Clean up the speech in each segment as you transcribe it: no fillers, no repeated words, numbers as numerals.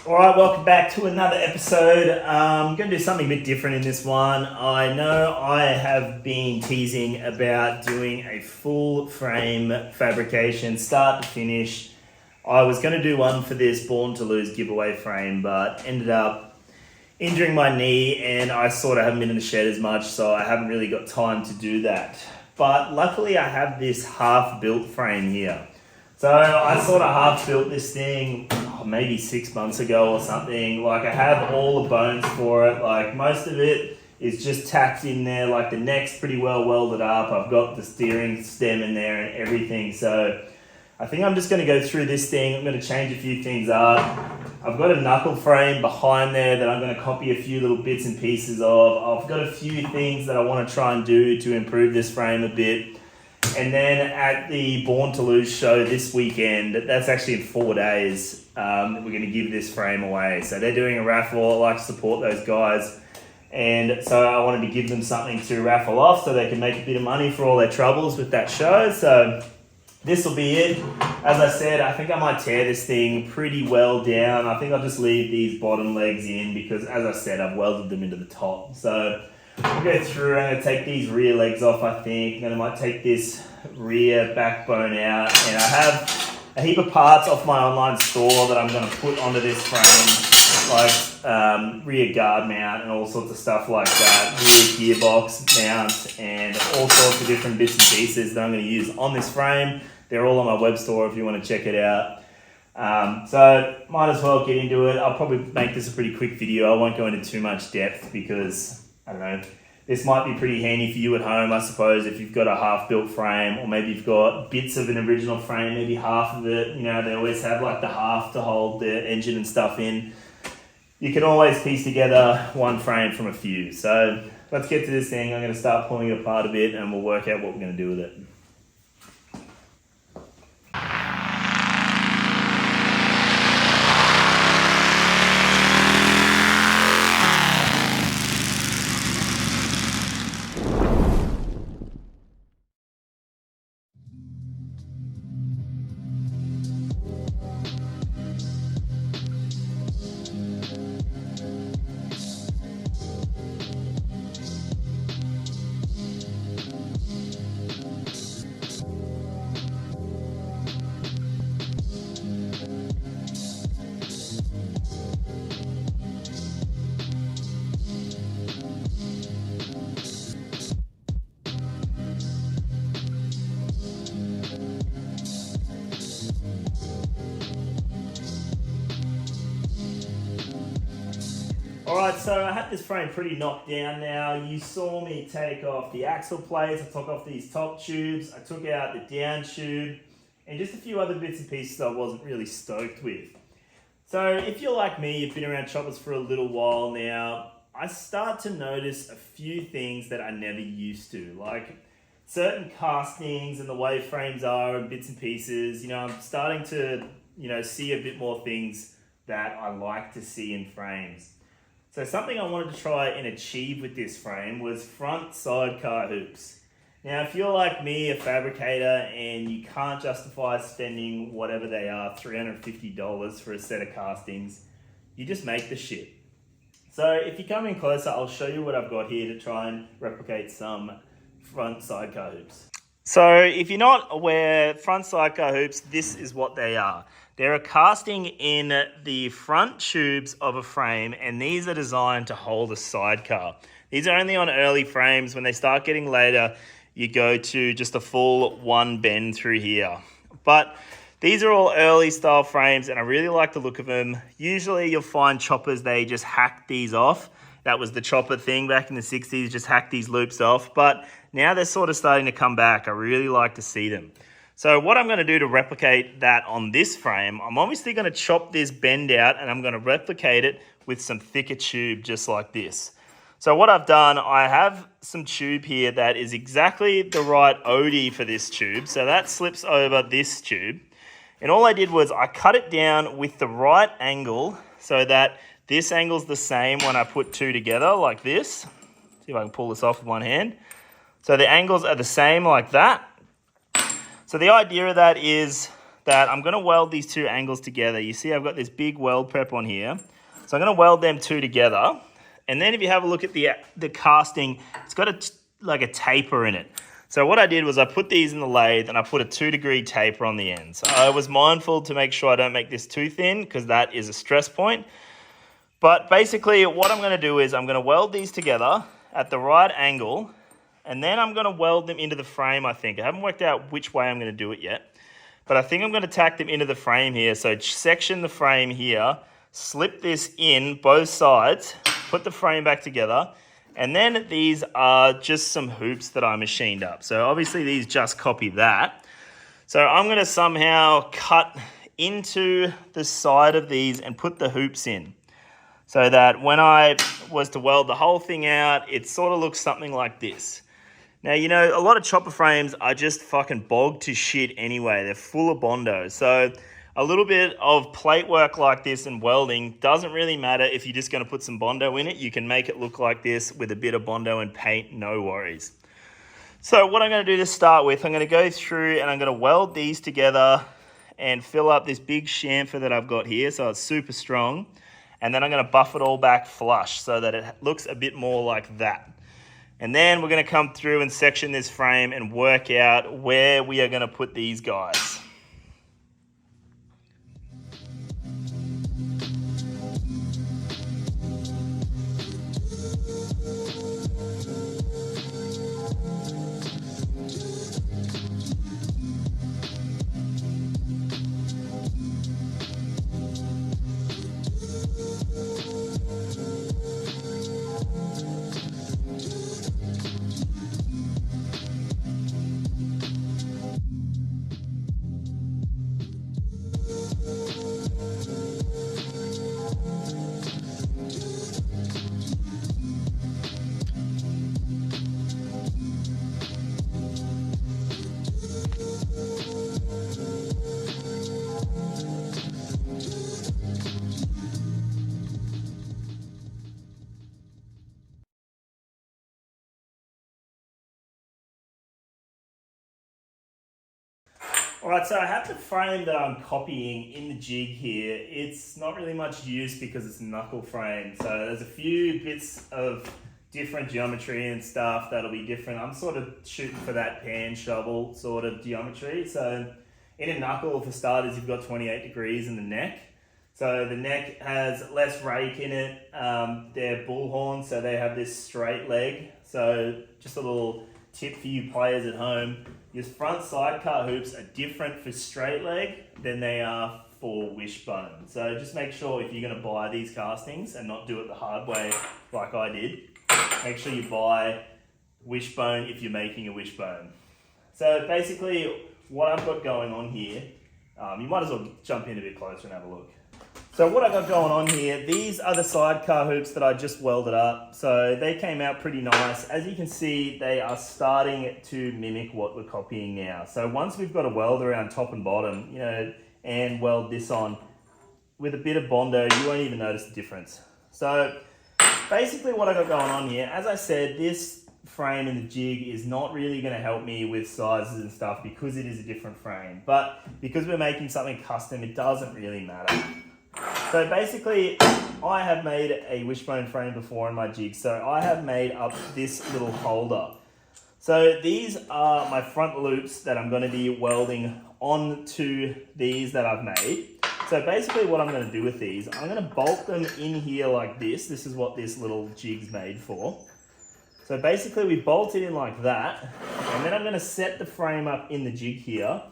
All right, welcome back to another episode. I'm going to do something a bit different in this one. I know I have been teasing about doing a full frame fabrication, start to finish. I was going to do one for this Born to Lose giveaway frame, but ended up injuring my knee and I sort of haven't been in the shed as much, so I haven't really got time to do that. But luckily I have this half-built frame here. So I sort of half-built this thing maybe 6 months ago or something. Like, I have all the bones for it. Like, most of it is just tacked in there. Like, the neck's pretty well welded up. I've got the steering stem in there and everything. So I think I'm just going to go through this thing. I'm going to change a few things up. I've got a knuckle frame behind there that I'm going to copy a few little bits and pieces of. I've got a few things that I want to try and do to improve this frame a bit. And then at the Born to Lose show this weekend, that's actually in 4 days, we're going to give this frame away. So they're doing a raffle. I like to support those guys. And so I wanted to give them something to raffle off so they can make a bit of money for all their troubles with that show. So this will be it. As I said, I think I might tear this thing pretty well down. I think I'll just leave these bottom legs in because, as I said, I've welded them into the top. So I'll go through, I'm going to take these rear legs off, I think. Then I might take this rear backbone out. And I have a heap of parts off my online store that I'm going to put onto this frame, like rear guard mount and all sorts of stuff like that, rear gearbox mount, and all sorts of different bits and pieces that I'm going to use on this frame. They're all on my web store if you want to check it out. So might as well get into it. I'll probably make this a pretty quick video. I won't go into too much depth because, I don't know, this might be pretty handy for you at home, I suppose, if you've got a half-built frame, or maybe you've got bits of an original frame, maybe half of it. You know, they always have like the half to hold the engine and stuff in. You can always piece together one frame from a few. So let's get to this thing. I'm going to start pulling it apart a bit and we'll work out what we're going to do with it. Alright, so I have this frame pretty knocked down now. You saw me take off the axle plates, I took off these top tubes, I took out the down tube, and just a few other bits and pieces I wasn't really stoked with. So if you're like me, you've been around choppers for a little while now, I start to notice a few things that I never used to, like certain castings and the way frames are and bits and pieces. You know, I'm starting to, see a bit more things that I like to see in frames. So something I wanted to try and achieve with this frame was front sidecar hoops. Now, if you're like me, a fabricator, and you can't justify spending whatever they are, $350 for a set of castings, you just make the shit. So if you come in closer, I'll show you what I've got here to try and replicate some front sidecar hoops. So if you're not aware, front sidecar hoops, this is what they are. They're a casting in the front tubes of a frame, and these are designed to hold a sidecar. These are only on early frames. When they start getting later, you go to just a full one bend through here. But these are all early style frames, and I really like the look of them. Usually you'll find choppers, they just hack these off. That was the chopper thing back in the 60s, just hack these loops off. But now they're sort of starting to come back. I really like to see them. So what I'm going to do to replicate that on this frame, I'm obviously going to chop this bend out and I'm going to replicate it with some thicker tube just like this. So what I've done, I have some tube here that is exactly the right OD for this tube. So that slips over this tube. And all I did was I cut it down with the right angle so that this angle's the same when I put two together like this. See if I can pull this off with one hand. So the angles are the same like that. So the idea of that is that I'm going to weld these two angles together. You see I've got this big weld prep on here. So I'm going to weld them two together. And then if you have a look at the casting, it's got a taper in it. So what I did was I put these in the lathe and I put a 2-degree taper on the ends. I was mindful to make sure I don't make this too thin because that is a stress point. But basically what I'm going to do is I'm going to weld these together at the right angle, and then I'm going to weld them into the frame, I think. I haven't worked out which way I'm going to do it yet, but I think I'm going to tack them into the frame here. So section the frame here, slip this in both sides, put the frame back together, and then these are just some hoops that I machined up. So obviously these just copy that. So I'm going to somehow cut into the side of these and put the hoops in, so that when I was to weld the whole thing out, it sort of looks something like this. Now, you know, a lot of chopper frames are just fucking bogged to shit anyway. They're full of Bondo. So a little bit of plate work like this and welding doesn't really matter if you're just going to put some Bondo in it. You can make it look like this with a bit of Bondo and paint, no worries. So what I'm going to do to start with, I'm going to go through and I'm going to weld these together and fill up this big chamfer that I've got here so it's super strong. And then I'm going to buff it all back flush so that it looks a bit more like that. And then we're going to come through and section this frame and work out where we are going to put these guys. Alright, so I have the frame that I'm copying in the jig here. It's not really much use because it's a knuckle frame. So there's a few bits of different geometry and stuff that'll be different. I'm sort of shooting for that pan shovel sort of geometry. So in a knuckle, for starters, you've got 28 degrees in the neck. So the neck has less rake in it. They're bullhorns, so they have this straight leg. So just a little tip for you players at home. Your front sidecar hoops are different for straight leg than they are for wishbone. So just make sure if you're going to buy these castings and not do it the hard way like I did, make sure you buy wishbone if you're making a wishbone. So basically what I've got going on here, you might as well jump in a bit closer and have a look. So what I got going on here, these are the sidecar hoops that I just welded up. So they came out pretty nice. As you can see, they are starting to mimic what we're copying now. So once we've got a weld around top and bottom, you know, and weld this on with a bit of Bondo, you won't even notice the difference. So basically what I got going on here, as I said, this frame in the jig is not really going to help me with sizes and stuff because it is a different frame. But because we're making something custom, it doesn't really matter. So basically, I have made a wishbone frame before in my jig. So I have made up this little holder. So these are my front loops that I'm going to be welding onto these that I've made. So basically what I'm going to do with these, I'm going to bolt them in here like this. This is what this little jig's made for. So basically we bolt it in like that. And then I'm going to set the frame up in the jig here.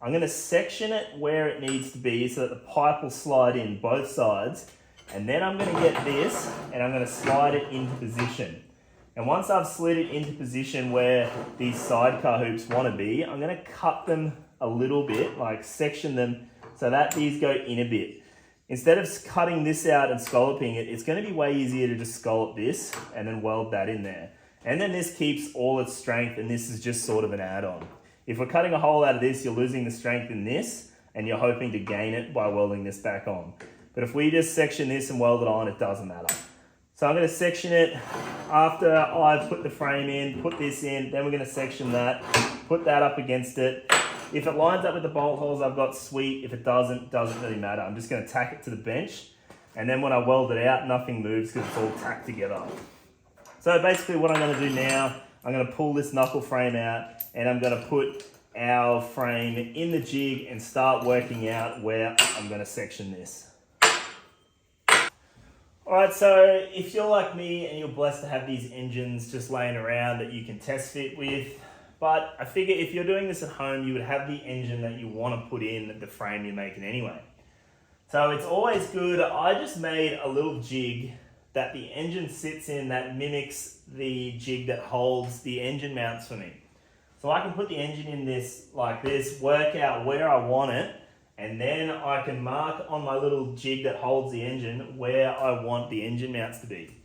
I'm going to section it where it needs to be so that the pipe will slide in both sides. And then I'm going to get this and I'm going to slide it into position. And once I've slid it into position where these sidecar hoops want to be, I'm going to cut them a little bit, like section them so that these go in a bit. Instead of cutting this out and scalloping it, it's going to be way easier to just scallop this and then weld that in there. And then this keeps all its strength and this is just sort of an add-on. If we're cutting a hole out of this, you're losing the strength in this and you're hoping to gain it by welding this back on. But if we just section this and weld it on, it doesn't matter. So I'm going to section it after I've put the frame in, put this in, then we're going to section that, put that up against it. If it lines up with the bolt holes I've got, sweet. If it doesn't really matter. I'm just going to tack it to the bench, and then when I weld it out, nothing moves because it's all tacked together. So basically what I'm going to do now, I'm going to pull this knuckle frame out, and I'm going to put our frame in the jig and start working out where I'm going to section this. Alright, so if you're like me and you're blessed to have these engines just laying around that you can test fit with, but I figure if you're doing this at home, you would have the engine that you want to put in the frame you're making anyway. So it's always good. I just made a little jig that the engine sits in that mimics the jig that holds the engine mounts for me. So I can put the engine in this like this, work out where I want it, and then I can mark on my little jig that holds the engine where I want the engine mounts to be.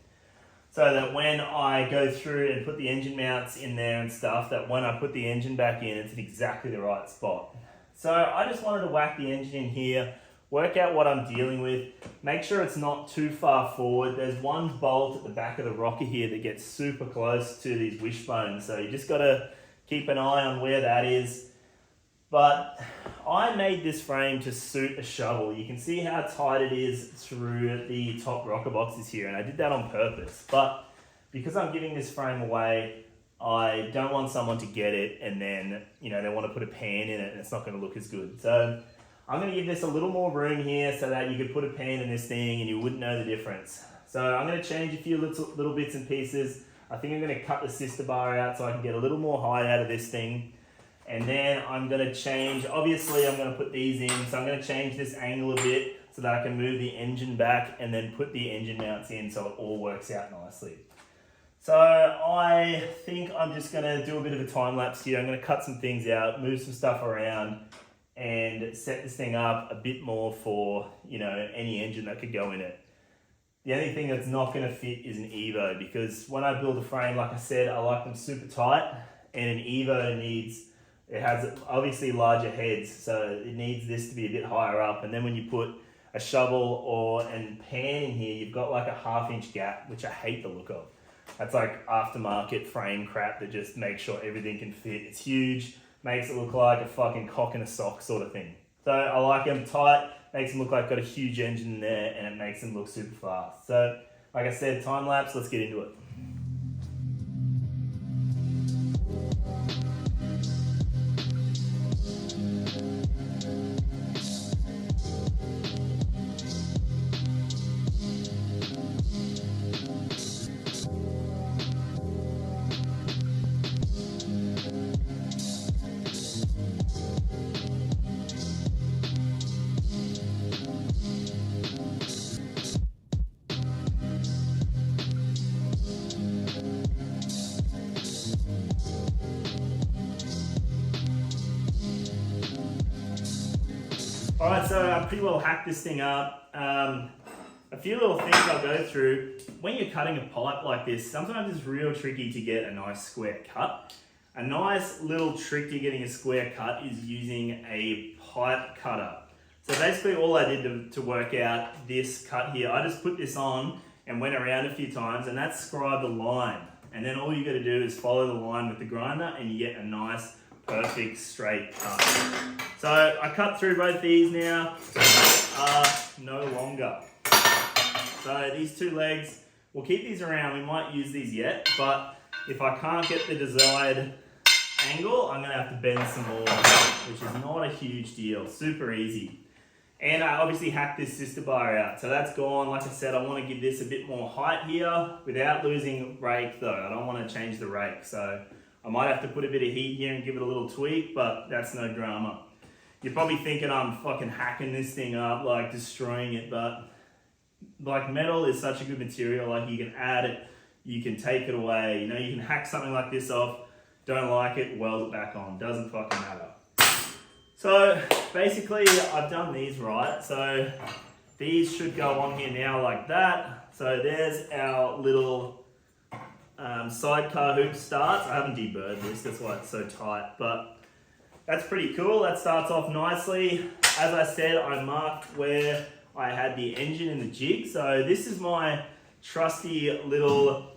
So that when I go through and put the engine mounts in there and stuff, that when I put the engine back in, it's in exactly the right spot. So I just wanted to whack the engine in here, work out what I'm dealing with, make sure it's not too far forward. There's one bolt at the back of the rocker here that gets super close to these wishbones, so you just got to keep an eye on where that is. But I made this frame to suit a shovel. You can see how tight it is through the top rocker boxes here, and I did that on purpose. But because I'm giving this frame away, I don't want someone to get it and then, you know, they want to put a pan in it and it's not going to look as good. So I'm going to give this a little more room here so that you could put a pan in this thing and you wouldn't know the difference. So I'm going to change a few little bits and pieces. I think I'm going to cut the sister bar out so I can get a little more height out of this thing. And then I'm going to change, obviously I'm going to put these in, so I'm going to change this angle a bit so that I can move the engine back and then put the engine mounts in so it all works out nicely. So I think I'm just going to do a bit of a time lapse here. I'm going to cut some things out, move some stuff around, and set this thing up a bit more for, you know, any engine that could go in it. The only thing that's not going to fit is an Evo, because when I build a frame, like I said, I like them super tight, and an Evo it has obviously larger heads, so it needs this to be a bit higher up. And then when you put a shovel and pan in here, you've got like a 1/2 inch gap, which I hate the look of. That's like aftermarket frame crap that just makes sure everything can fit. It's huge, makes it look like a fucking cock in a sock sort of thing. So I like them tight, makes them look like got a huge engine in there, and it makes them look super fast. So like I said, time lapse, let's get into it. Alright, so I pretty well hacked this thing up. A few little things I'll go through. When you're cutting a pipe like this, sometimes it's real tricky to get a nice square cut. A nice little trick to getting a square cut is using a pipe cutter. So basically all I did to work out this cut here, I just put this on and went around a few times, and that scribed a line. And then all you got to do is follow the line with the grinder and you get a nice perfect straight cut. So I cut through both these now, so they are no longer. So these two legs, we'll keep these around, we might use these yet, but if I can't get the desired angle, I'm gonna have to bend some more, which is not a huge deal, super easy. And I obviously hacked this sister bar out, so that's gone. Like I said, I want to give this a bit more height here without losing rake though. I don't want to change the rake, so I might have to put a bit of heat here and give it a little tweak, but that's no drama. You're probably thinking I'm fucking hacking this thing up, like destroying it, but like metal is such a good material, like you can add it, you can take it away, you know, you can hack something like this off, don't like it, weld it back on, doesn't fucking matter. So basically I've done these right, so these should go on here now like that. So there's our little sidecar hoop starts. I haven't deburred this, that's why it's so tight, but that's pretty cool. That starts off nicely. As I said, I marked where I had the engine in the jig. So this is my trusty little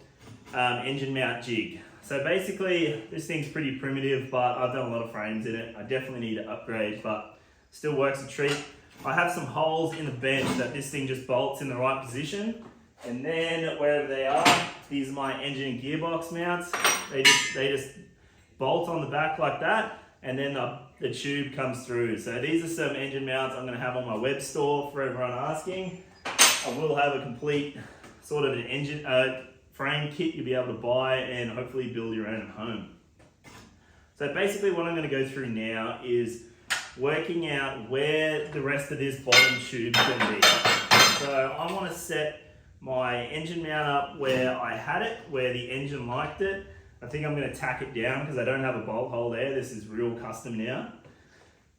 engine mount jig. So basically, this thing's pretty primitive, but I've done a lot of frames in it. I definitely need to upgrade, but still works a treat. I have some holes in the bench that this thing just bolts in the right position. And then wherever they are, these are my engine and gearbox mounts. They just bolt on the back like that, and then the tube comes through. So these are some engine mounts I'm gonna have on my web store for everyone asking. I will have a complete sort of an engine frame kit you'll be able to buy and hopefully build your own at home. So basically what I'm gonna go through now is working out where the rest of this bottom tube is gonna be. So I wanna set my engine mount up where I had it, where the engine liked it. I think I'm gonna tack it down because I don't have a bolt hole there. This is real custom now.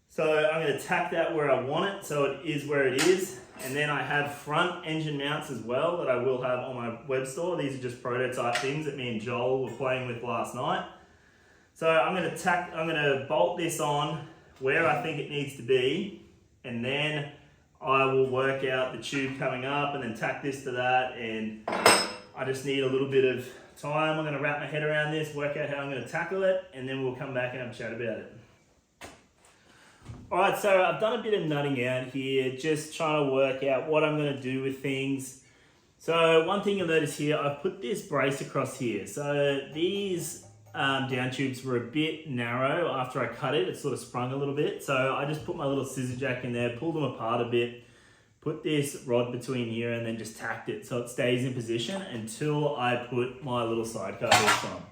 So I'm gonna tack that where I want it, so it is where it is. And then I have front engine mounts as well that I will have on my web store. These are just prototype things that me and Joel were playing with last night. So I'm gonna bolt this on where I think it needs to be, and then I will work out the tube coming up and then tack this to that, and I just need a little bit of time. I'm going to wrap my head around this, work out how I'm going to tackle it, and then we'll come back and have a chat about it. Alright, so I've done a bit of nutting out here, just trying to work out what I'm going to do with things. So one thing you'll notice here, I've put this brace across here. So these down tubes were a bit narrow after I cut it. It sort of sprung a little bit. So I just put my little scissor jack in there, pulled them apart a bit, put this rod between here, and then just tacked it so it stays in position until I put my little sidecar hooks on.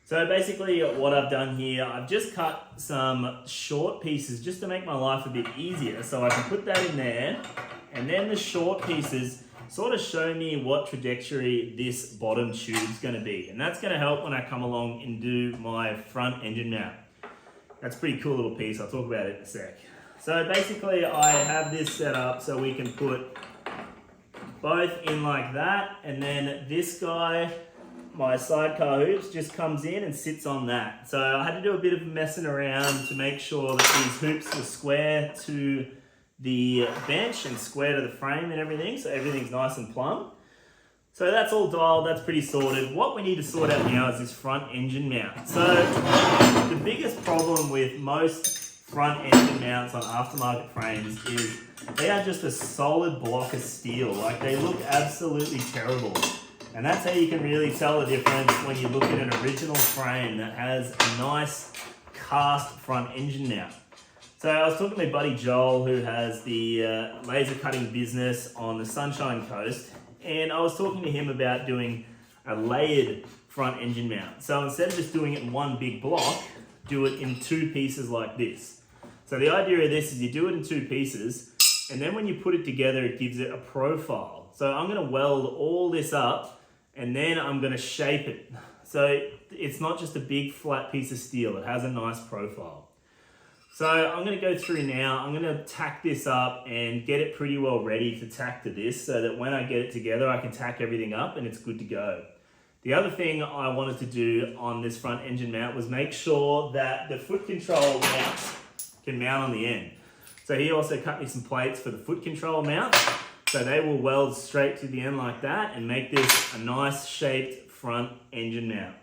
So basically what I've done here, I've just cut some short pieces just to make my life a bit easier. So I can put that in there, and then the short pieces sort of show me what trajectory this bottom tube is going to be. And that's going to help when I come along and do my front engine mount. That's a pretty cool little piece. I'll talk about it in a sec. So basically I have this set up so we can put both in like that, and then this guy, my sidecar hoops, just comes in and sits on that. So I had to do a bit of messing around to make sure that these hoops were square to the bench and square to the frame and everything, so everything's nice and plumb. So that's all dialed, that's pretty sorted. What we need to sort out now is this front engine mount. So the biggest problem with most front engine mounts on aftermarket frames is they are just a solid block of steel. Like, they look absolutely terrible. And that's how you can really tell the difference when you look at an original frame that has a nice cast front engine mount. So I was talking to my buddy Joel, who has the laser cutting business on the Sunshine Coast, and I was talking to him about doing a layered front engine mount. So instead of just doing it in one big block, do it in two pieces like this. So the idea of this is you do it in two pieces, and then when you put it together, it gives it a profile. So I'm going to weld all this up, and then I'm going to shape it. So it's not just a big flat piece of steel, it has a nice profile. So I'm going to go through now, I'm going to tack this up and get it pretty well ready to tack to this so that when I get it together, I can tack everything up and it's good to go. The other thing I wanted to do on this front engine mount was make sure that the foot control mount can mount on the end. So he also cut me some plates for the foot control mount, so they will weld straight to the end like that and make this a nice shaped front engine mount.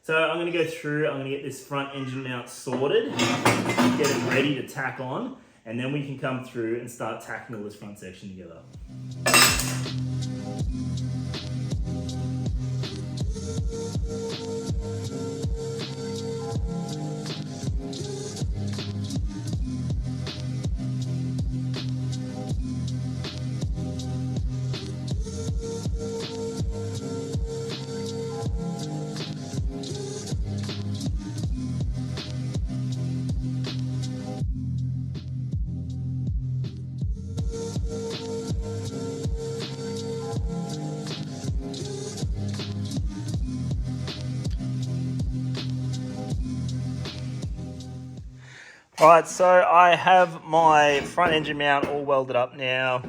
So I'm going to go through, I'm going to get this front engine mount sorted, get it ready to tack on, and then we can come through and start tacking all this front section together. Alright, so I have my front engine mount all welded up now.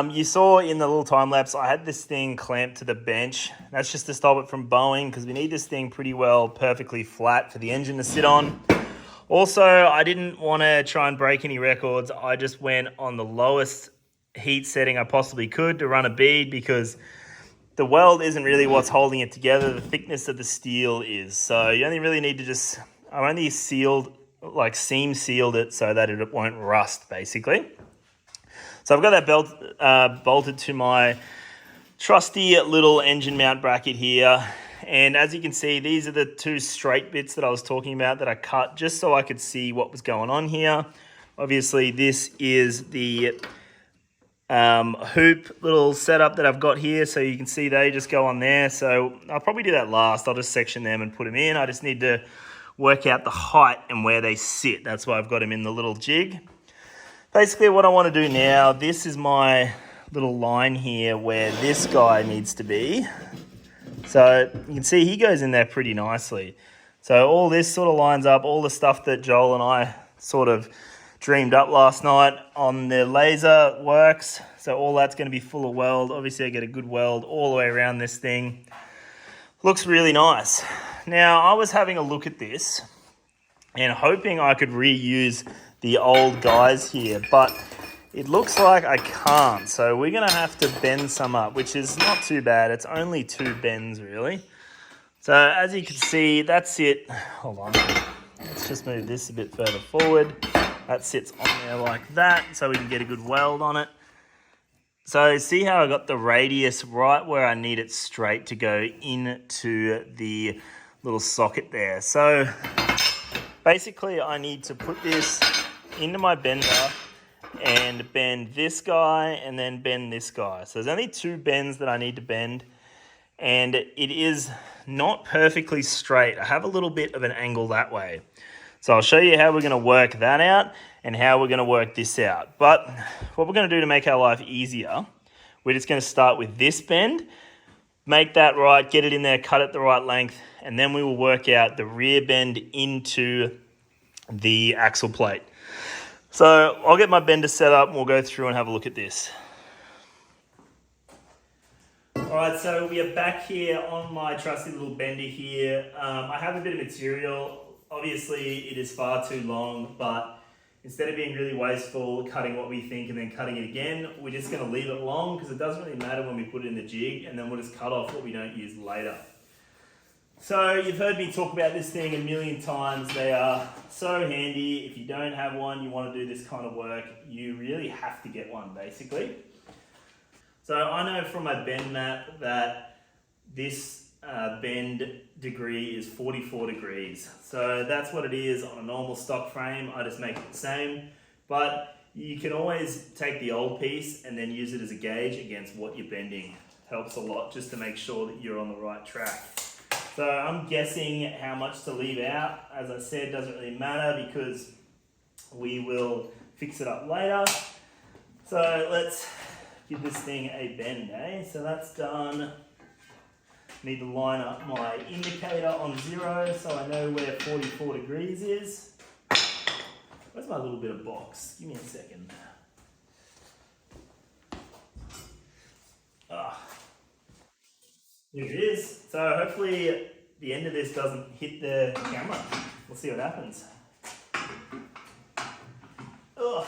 You saw in the little time lapse, I had this thing clamped to the bench. That's just to stop it from bowing, because we need this thing pretty well perfectly flat for the engine to sit on. Also, I didn't want to try and break any records. I just went on the lowest heat setting I possibly could to run a bead, because the weld isn't really what's holding it together. The thickness of the steel is. So you only really need to just, I only sealed, like seam sealed it so that it won't rust basically. So I've got that belt bolted to my trusty little engine mount bracket here. And as you can see, these are the two straight bits that I was talking about that I cut just so I could see what was going on here. Obviously, this is the hoop little setup that I've got here. So you can see they just go on there. So I'll probably do that last. I'll just section them and put them in. I just need to work out the height and where they sit. That's why I've got them in the little jig. Basically, what I want to do now, this is my little line here where this guy needs to be. So you can see he goes in there pretty nicely. So all this sort of lines up, all the stuff that Joel and I sort of dreamed up last night on the laser works. So all that's going to be full of weld. Obviously I get a good weld all the way around this thing. Looks really nice. Now I was having a look at this and hoping I could reuse the old guys here, but it looks like I can't, so we're going to have to bend some up, which is not too bad. It's only 2 bends, really. So as you can see, that's it. Hold on. Let's just move this a bit further forward. That sits on there like that, so we can get a good weld on it. So see how I got the radius right where I need it straight to go into the little socket there. So basically, I need to put this into my bender and bend this guy and then bend this guy. So there's only 2 bends that I need to bend, and it is not perfectly straight. I have a little bit of an angle that way. So I'll show you how we're going to work that out and how we're going to work this out. But what we're going to do to make our life easier, we're just going to start with this bend, make that right, get it in there, cut it the right length, and then we will work out the rear bend into the axle plate. So I'll get my bender set up and we'll go through and have a look at this. All right, so we are back here on my trusty little bender here. I have a bit of material. Obviously it is far too long, but instead of being really wasteful, cutting what we think and then cutting it again, we're just gonna leave it long because it doesn't really matter when we put it in the jig, and then we'll just cut off what we don't use later. So you've heard me talk about this thing a million times. They are so handy. If you don't have one, you want to do this kind of work, you really have to get one basically. So I know from my bend map that this bend degree is 44 degrees. So that's what it is on a normal stock frame. I just make it the same, but you can always take the old piece and then use it as a gauge against what you're bending. Helps a lot just to make sure that you're on the right track. So I'm guessing how much to leave out. As I said, doesn't really matter because we will fix it up later. So let's give this thing a bend, eh? So that's done. Need to line up my indicator on 0 so I know where 44 degrees is. Where's my little bit of box? Give me a second. Here it is. So hopefully the end of this doesn't hit the camera. We'll see what happens. Ugh.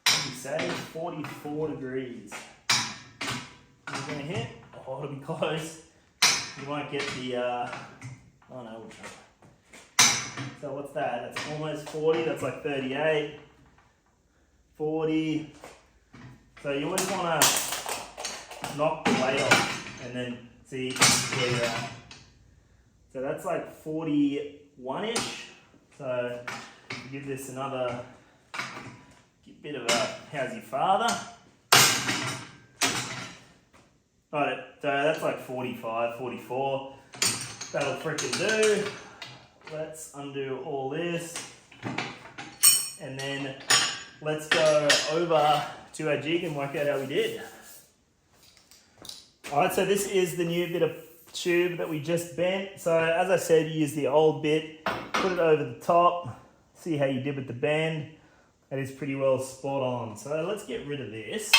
What do you say? 44 degrees. Is it going to hit? Oh, it'll be close. You won't get the, oh no, we'll try. So what's that? That's almost 40. That's like 38. 40. So you always want to knock the weight off and then see where you're at. So that's like 41-ish. So give this another bit of a how's your father. Alright, so that's like 45, 44. That'll frickin' do. Let's undo all this. And then let's go over to our jig and work out how we did. Alright, so this is the new bit of tube that we just bent. So as I said, you use the old bit, put it over the top, see how you did with the bend. That is pretty well spot on. So let's get rid of this.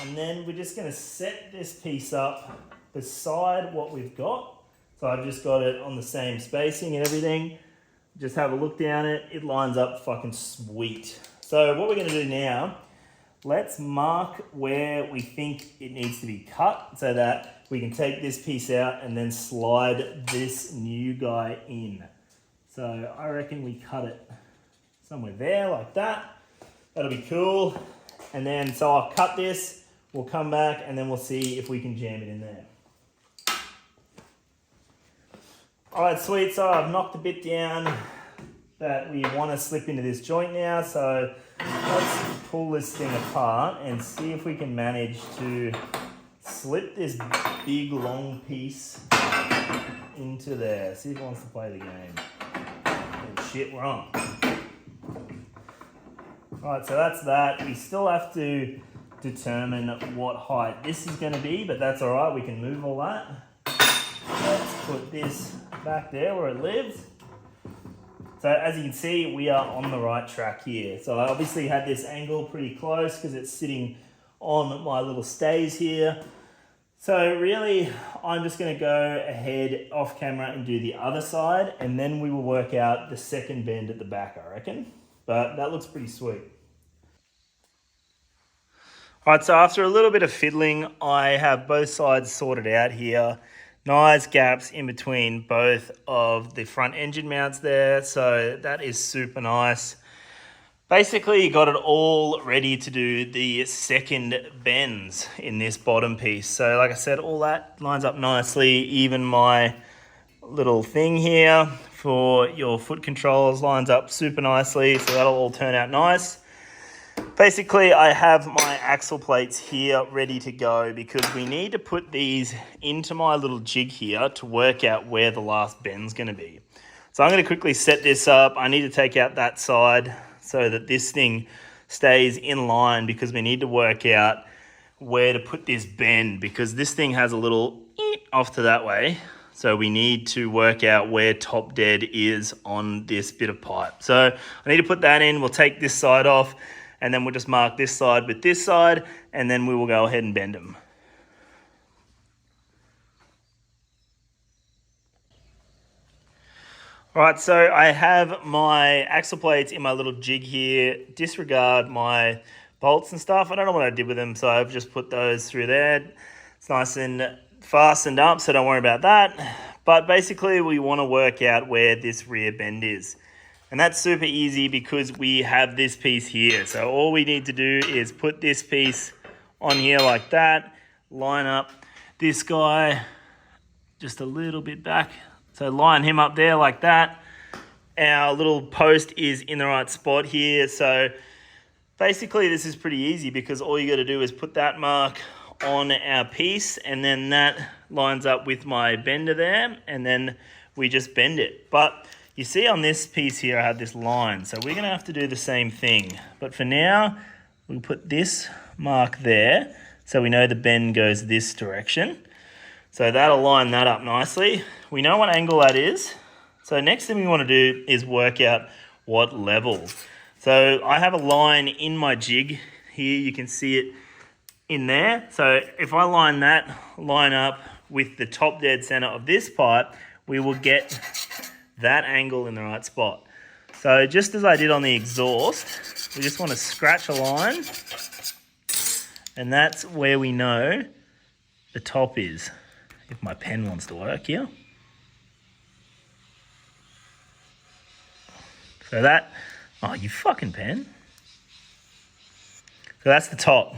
And then we're just gonna set this piece up beside what we've got. So I've just got it on the same spacing and everything. Just have a look down it. It lines up fucking sweet. So what we're gonna do now let's mark where we think it needs to be cut so that we can take this piece out and then slide this new guy in. So I reckon we cut it somewhere there like that. That'll be cool. And then, so I'll cut this, we'll come back and then we'll see if we can jam it in there. All right, sweet, so I've knocked the bit down that we want to slip into this joint now. So let's pull this thing apart and see if we can manage to slip this big long piece into there. See if it wants to play the game. Oh shit, we're on. Alright, so that's that. We still have to determine what height this is going to be, but that's alright, we can move all that. Let's put this back there where it lives. So as you can see, we are on the right track here. So I obviously had this angle pretty close because it's sitting on my little stays here. So really, I'm just going to go ahead off camera and do the other side, and then we will work out the second bend at the back, I reckon. But that looks pretty sweet. All right, so after a little bit of fiddling, I have both sides sorted out here. Nice gaps in between both of the front engine mounts there, so that is super nice. Basically, got it all ready to do the second bends in this bottom piece. So like I said, all that lines up nicely. Even my little thing here for your foot controls lines up super nicely, so that'll all turn out nice. Basically, I have my axle plates here ready to go because we need to put these into my little jig here to work out where the last bend's going to be. So I'm going to quickly set this up. I need to take out that side so that this thing stays in line because we need to work out where to put this bend because this thing has a little off to that way. So we need to work out where top dead is on this bit of pipe. So I need to put that in. We'll take this side off and then we'll just mark this side with this side and then we will go ahead and bend them. All right, so I have my axle plates in my little jig here. Disregard my bolts and stuff. I don't know what I did with them, so I've just put those through there. It's nice and fastened up, so don't worry about that. But basically, we want to work out where this rear bend is. And that's super easy because we have this piece here. So all we need to do is put this piece on here like that, line up this guy just a little bit back. So line him up there like that. Our little post is in the right spot here. So basically this is pretty easy because all you got to do is put that mark on our piece and then that lines up with my bender there and then we just bend it. But you see on this piece here I have this line, so we're going to have to do the same thing. But for now, we'll put this mark there so we know the bend goes this direction. So that'll line that up nicely. We know what angle that is. So next thing we want to do is work out what level. So I have a line in my jig here. You can see it in there. So if I line that line up with the top dead center of this pipe, we will get that angle in the right spot. So just as I did on the exhaust, we just want to scratch a line and that's where we know the top is. If my pen wants to work here. So that, oh, you fucking pen. So that's the top.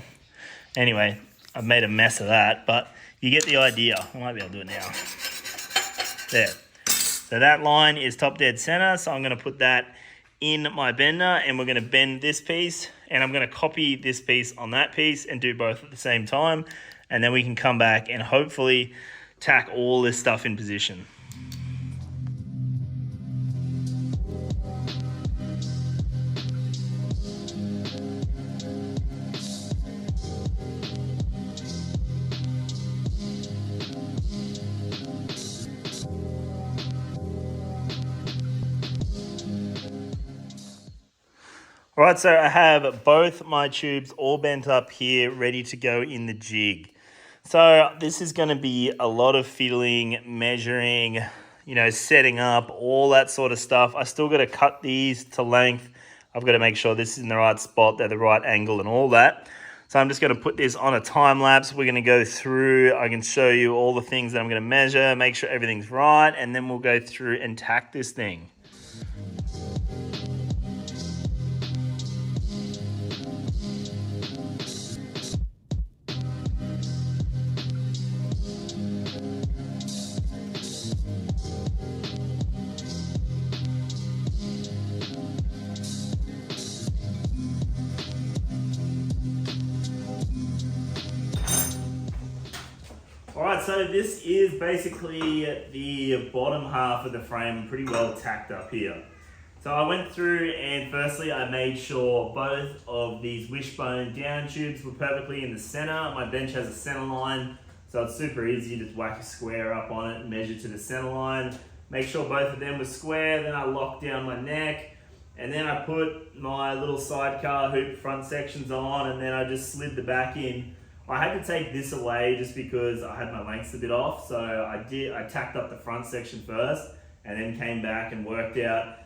Anyway, I've made a mess of that, but you get the idea. I might be able to do it now. There. So that line is top dead center. So I'm going to put that in my bender and we're going to bend this piece and I'm going to copy this piece on that piece and do both at the same time. And then we can come back and hopefully tack all this stuff in position. All right, so I have both my tubes all bent up here, ready to go in the jig. So this is going to be a lot of fiddling, measuring, setting up, all that sort of stuff. I still got to cut these to length. I've got to make sure this is in the right spot, they're the right angle and all that. So I'm just going to put this on a time lapse. We're going to go through, I can show you all the things that I'm going to measure, make sure everything's right, and then we'll go through and tack this thing. Alright, so this is basically the bottom half of the frame, pretty well tacked up here. So I went through and firstly I made sure both of these Wishbone down tubes were perfectly in the center. My bench has a center line, so it's super easy, just whack a square up on it and measure to the center line. Make sure both of them were square, then I locked down my neck, and then I put my little sidecar hoop front sections on, and then I just slid the back in. I had to take this away just because I had my lengths a bit off, so I tacked up the front section first and then came back and worked out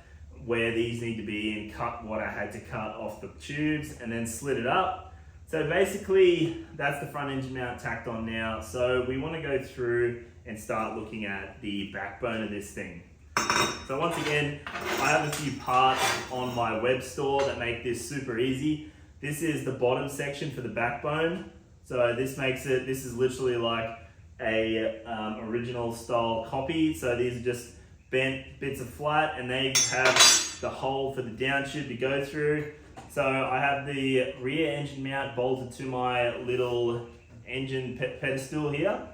where these need to be and cut what I had to cut off the tubes and then slid it up. So basically that's the front engine mount tacked on now. So we want to go through and start looking at the backbone of this thing. So once again, I have a few parts on my web store that make this super easy. This is the bottom section for the backbone. So this makes it, this is literally like a original style copy. So these are just bent bits of flat and they have the hole for the down tube to go through. So I have the rear engine mount bolted to my little engine pedestal here.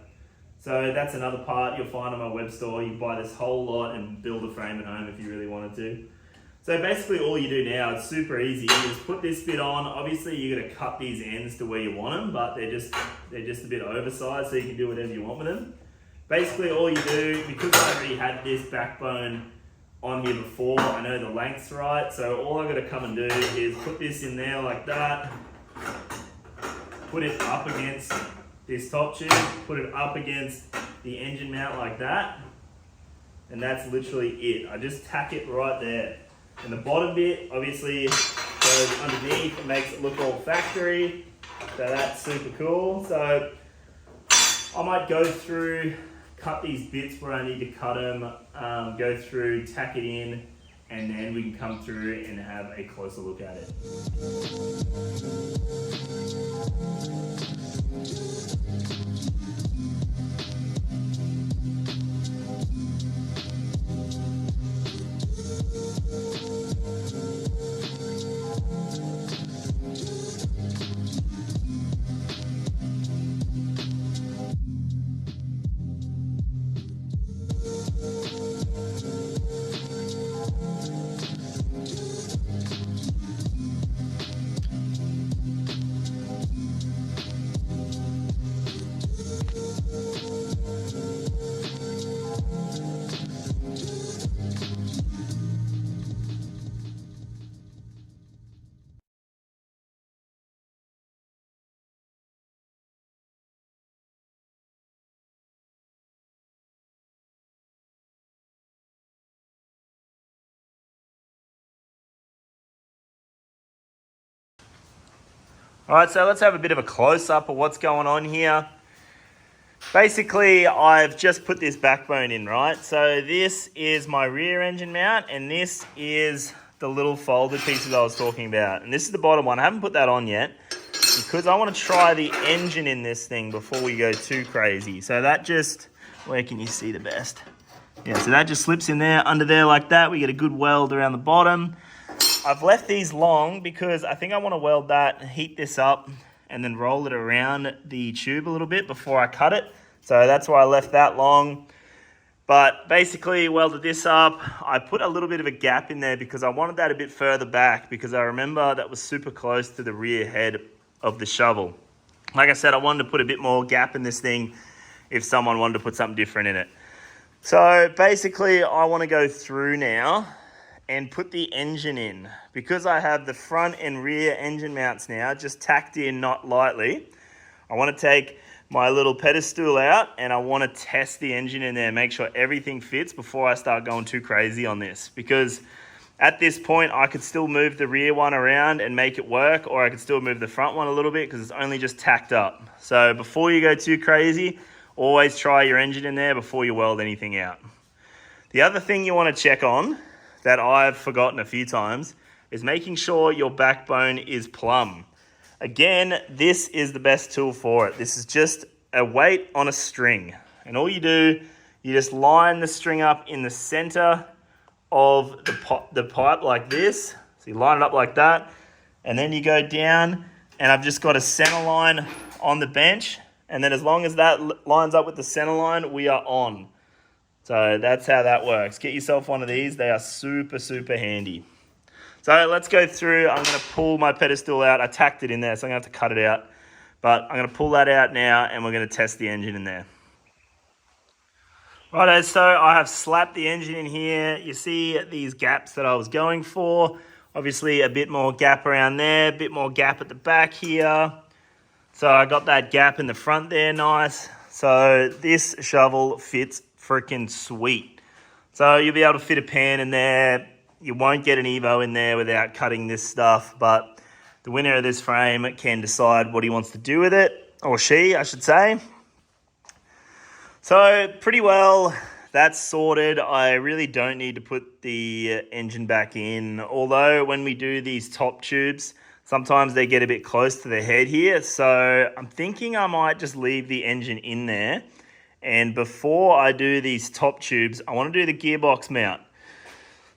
So that's another part you'll find on my web store. You buy this whole lot and build a frame at home if you really wanted to. So basically all you do now, it's super easy, you just put this bit on. Obviously you're gonna cut these ends to where you want them, but they're just a bit oversized, so you can do whatever you want with them. Basically all you do, because I already had this backbone on here before, I know the length's right, so all I've got to come and do is put this in there like that, put it up against this top tube, put it up against the engine mount like that, and that's literally it. I just tack it right there. And the bottom bit obviously goes underneath, it makes it look all factory, so that's super cool. So I might go through, cut these bits where I need to cut them, go through, tack it in, and then we can come through and have a closer look at it. All right, so let's have a bit of a close-up of what's going on here. Basically, I've just put this backbone in, right? So this is my rear engine mount, and this is the little folded pieces I was talking about. And this is the bottom one. I haven't put that on yet because I want to try the engine in this thing before we go too crazy. So that just, where can you see the best? Yeah, so that just slips in there, under there like that. We get a good weld around the bottom. I've left these long because I think I want to weld that, heat this up, and then roll it around the tube a little bit before I cut it. So that's why I left that long. But basically welded this up. I put a little bit of a gap in there because I wanted that a bit further back because I remember that was super close to the rear head of the shovel. Like I said, I wanted to put a bit more gap in this thing if someone wanted to put something different in it. So basically I want to go through now and put the engine in. Because I have the front and rear engine mounts now, just tacked in, not lightly, I want to take my little pedestal out and I want to test the engine in there, make sure everything fits before I start going too crazy on this. Because At this point, I could still move the rear one around and make it work, or I could still move the front one a little bit because it's only just tacked up. So before you go too crazy, always try your engine in there before you weld anything out. The other thing you want to check on that I've forgotten a few times is making sure your backbone is plumb. Again, this is the best tool for it. This is just a weight on a string. And all you do, you just line the string up in the center of the pipe like this. So you line it up like that, and then you go down, and I've just got a center line on the bench, and then as long as that lines up with the center line, we are on. So that's how that works. Get yourself one of these. They are super, super handy. So let's go through. I'm going to pull my pedestal out. I tacked it in there, so I'm going to have to cut it out. But I'm going to pull that out now, and we're going to test the engine in there. Righto, so I have slapped the engine in here. You see these gaps that I was going for. Obviously a bit more gap around there, a bit more gap at the back here. So I got that gap in the front there, nice. So this shovel fits freaking sweet. So you'll be able to fit a pan in there. You won't get an Evo in there without cutting this stuff, but the winner of this frame can decide what he wants to do with it, or she, I should say. So pretty well, that's sorted. I really don't need to put the engine back in, although when we do these top tubes, sometimes they get a bit close to the head here. So I'm thinking I might just leave the engine in there. And before I do these top tubes, I want to do the gearbox mount.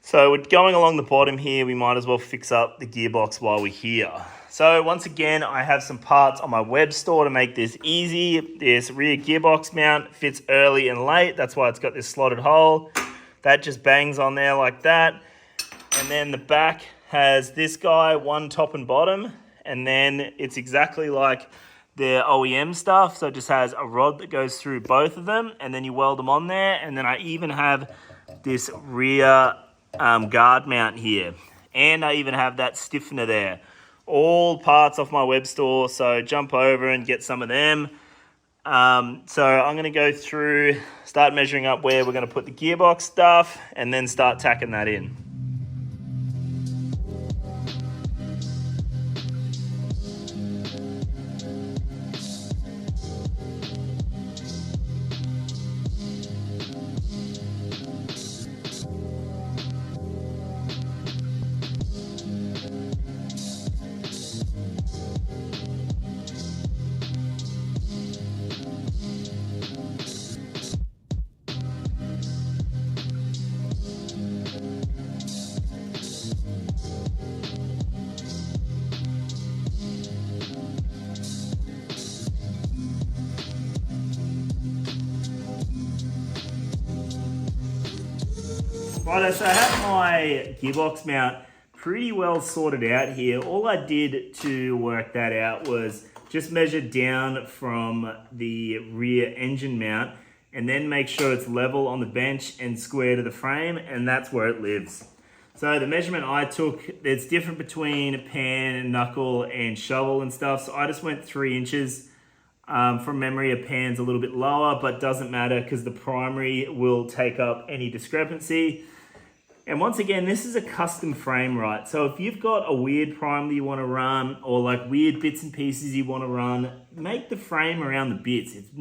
So we're going along the bottom here, we might as well fix up the gearbox while we're here. So once again, I have some parts on my web store to make this easy. This rear gearbox mount fits early and late. That's why it's got this slotted hole. That just bangs on there like that. And then the back has this guy, one top and bottom. And then it's exactly like the OEM stuff. So it just has a rod that goes through both of them. And then you weld them on there. And then I even have this rear guard mount here. And I even have that stiffener there. All parts off my web store, so jump over and get some of them. So I'm going to go through, start measuring up where we're going to put the gearbox stuff, and then start tacking that in. Righto, so I have my gearbox mount pretty well sorted out here. All I did to work that out was just measure down from the rear engine mount and then make sure it's level on the bench and square to the frame, and that's where it lives. So the measurement I took, it's different between pan, knuckle, and shovel and stuff. So I just went 3 inches. From memory, a pan's a little bit lower, but doesn't matter because the primary will take up any discrepancy. And once again, this is a custom frame, right? So if you've got a weird primer you want to run, or like weird bits and pieces you want to run, make the frame around the bits. It's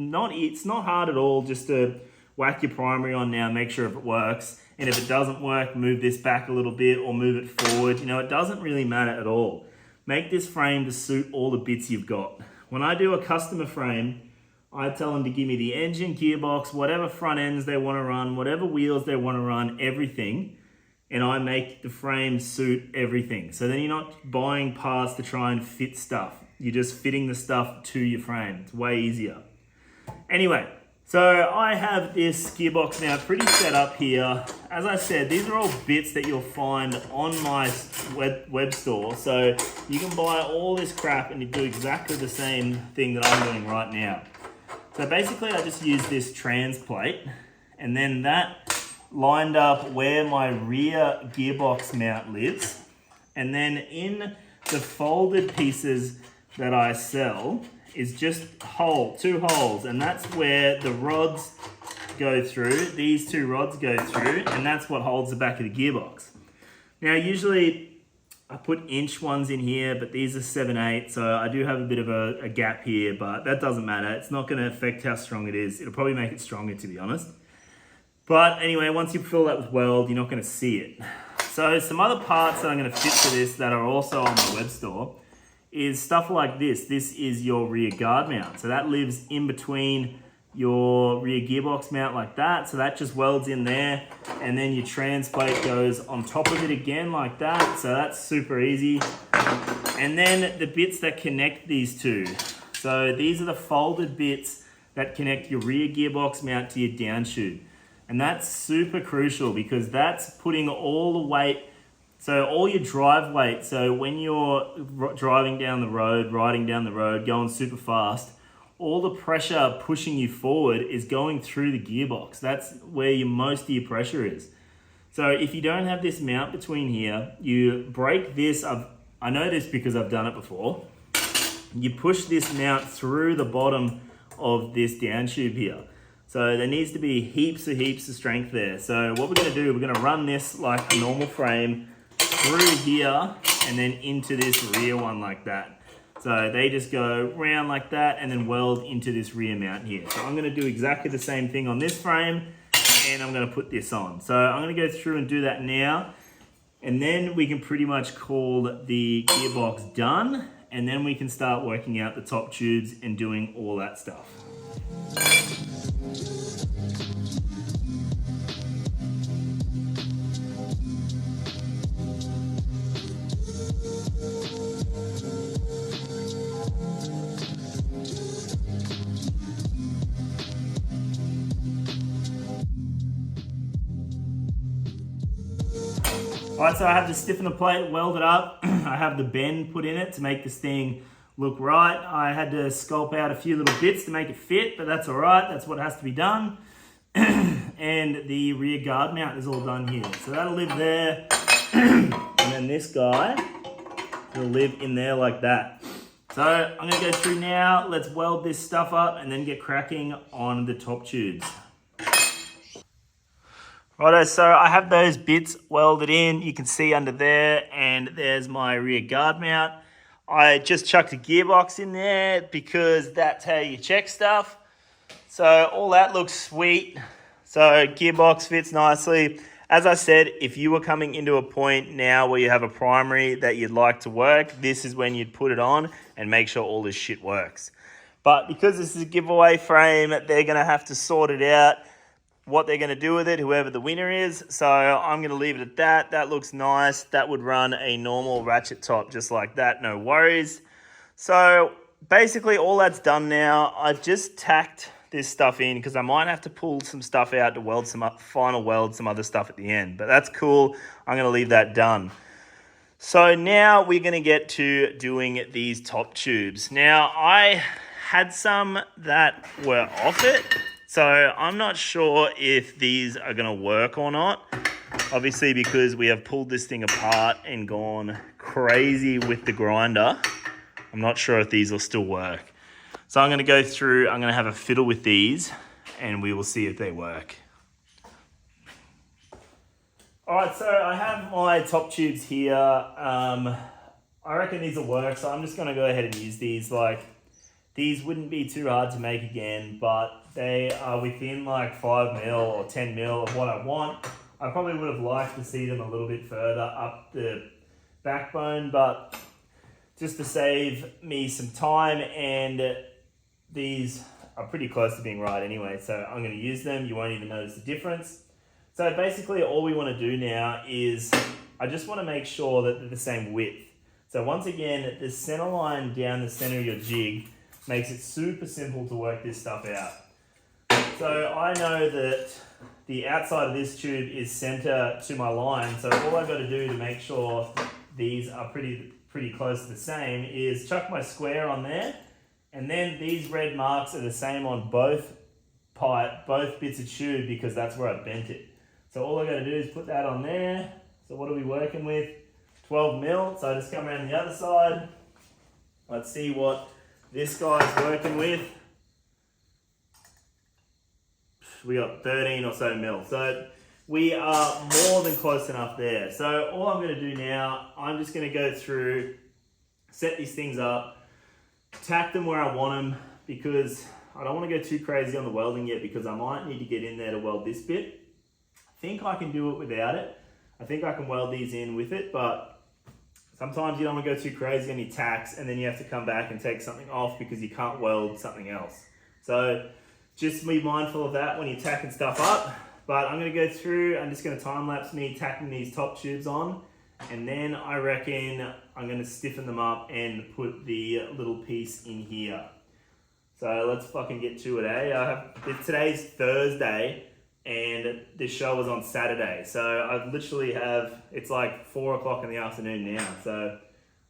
not hard at all just to whack your primary on now, make sure if it works. And if it doesn't work, move this back a little bit or move it forward. You know, it doesn't really matter at all. Make this frame to suit all the bits you've got. When I do a customer frame, I tell them to give me the engine, gearbox, whatever front ends they want to run, whatever wheels they want to run, everything. And I make the frame suit everything. So then you're not buying parts to try and fit stuff. You're just fitting the stuff to your frame. It's way easier. Anyway, so I have this gearbox now pretty set up here. As I said, these are all bits that you'll find on my web store. So you can buy all this crap and you do exactly the same thing that I'm doing right now. So basically I just use this trans plate, and then that lined up where my rear gearbox mount lives. And then in the folded pieces that I sell is just 2 holes, and that's where the rods go through. These 2 rods go through, and that's what holds the back of the gearbox. Now usually I put inch ones in here, but these are 7/8, so I do have a bit of a gap here, but that doesn't matter. It's not going to affect how strong it is. It'll probably make it stronger, to be honest. But anyway, once you fill that with weld, you're not going to see it. So some other parts that I'm going to fit to this that are also on my web store is stuff like this. This is your rear guard mount. So that lives in between your rear gearbox mount like that. So that just welds in there, and then your trans plate goes on top of it again like that. So that's super easy. And then the bits that connect these two. So these are the folded bits that connect your rear gearbox mount to your down tube. And that's super crucial because that's putting all the weight, so all your drive weight, so when you're driving down the road, riding down the road, going super fast, all the pressure pushing you forward is going through the gearbox. That's where most of your pressure is. So if you don't have this mount between here, you break this. I know this because I've done it before. You push this mount through the bottom of this down tube here. So there needs to be heaps of strength there. So what we're going to do, we're going to run this like a normal frame through here and then into this rear one like that. So they just go round like that and then weld into this rear mount here. So I'm going to do exactly the same thing on this frame, and I'm going to put this on. So I'm going to go through and do that now, and then we can pretty much call the gearbox done, and then we can start working out the top tubes and doing all that stuff. Alright, so I have to stiffen the plate, weld it up. I have the bend put in it to make this thing look right. I had to sculpt out a few little bits to make it fit, but that's alright, that's what has to be done. And the rear guard mount is all done here. So that'll live there, and then this guy will live in there like that. So I'm going to go through now, let's weld this stuff up and then get cracking on the top tubes. Righto, so I have those bits welded in. You can see under there, and there's my rear guard mount. I just chucked a gearbox in there because that's how you check stuff. So all that looks sweet. So gearbox fits nicely. As I said, if you were coming into a point now where you have a primary that you'd like to work, this is when you'd put it on and make sure all this shit works. But because this is a giveaway frame, they're going to have to sort it out, what they're going to do with it, whoever the winner is. So I'm going to leave it at that. That looks nice. That would run a normal ratchet top just like that, no worries. So basically all that's done now. I've just tacked this stuff in because I might have to pull some stuff out to weld some final weld some other stuff at the end, but that's cool. I'm going to leave that done. So now we're going to get to doing these top tubes. Now I had some that were off it, so I'm not sure if these are going to work or not. Obviously, because we have pulled this thing apart and gone crazy with the grinder, I'm not sure if these will still work. So I'm going to go through, I'm going to have a fiddle with these, and we will see if they work. All right, so I have my top tubes here. I reckon these will work, so I'm just going to go ahead and use these. Like, these wouldn't be too hard to make again, but they are within like 5 mil or 10 mil of what I want. I probably would have liked to see them a little bit further up the backbone, but just to save me some time, and these are pretty close to being right anyway, so I'm going to use them. You won't even notice the difference. So basically all we want to do now is, I just want to make sure that they're the same width. So once again, the center line down the center of your jig makes it super simple to work this stuff out. So I know that the outside of this tube is center to my line, so all I've got to do to make sure these are pretty close to the same is chuck my square on there, and then these red marks are the same on both bits of tube because that's where I bent it. So all I got to do is put that on there. So what are we working with? 12 mil. So I just come around the other side. Let's see what this guy's working with. We got 13 or so mil. So we are more than close enough there. So all I'm going to do now, I'm just going to go through, set these things up, tack them where I want them, because I don't want to go too crazy on the welding yet, because I might need to get in there to weld this bit. I think I can do it without it. I think I can weld these in with it, but sometimes you don't want to go too crazy on your tacks, and then you have to come back and take something off because you can't weld something else. So just be mindful of that when you're tacking stuff up. But I'm going to go through, I'm just going to time lapse me tacking these top tubes on, and then I reckon I'm going to stiffen them up and put the little piece in here. So let's fucking get to it, eh? Today's Thursday, and this show was on Saturday. So I literally have, it's like 4 o'clock in the afternoon now. So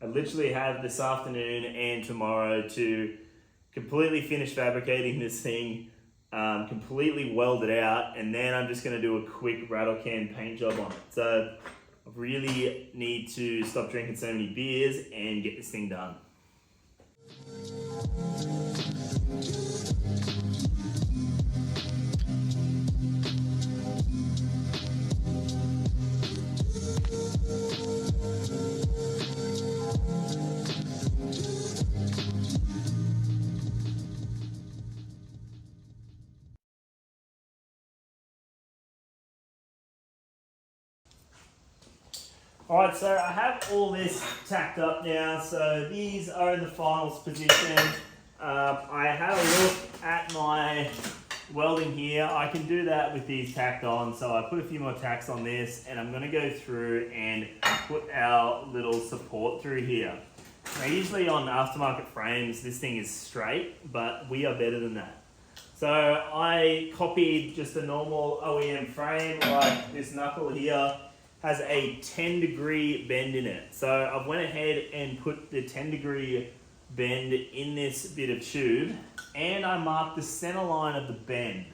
I literally have this afternoon and tomorrow to completely finish fabricating this thing, completely weld it out, and then I'm just going to do a quick rattle can paint job on it. So I really need to stop drinking so many beers and get this thing done. Alright, so I have all this tacked up now, so these are in the finals position. I had a look at my welding here. I can do that with these tacked on, so I put a few more tacks on this, and I'm going to go through and put our little support through here. Now usually on aftermarket frames this thing is straight, but we are better than that. So I copied just a normal OEM frame, like this knuckle here has a 10-degree bend in it. So I went ahead and put the 10-degree bend in this bit of tube, and I marked the center line of the bend.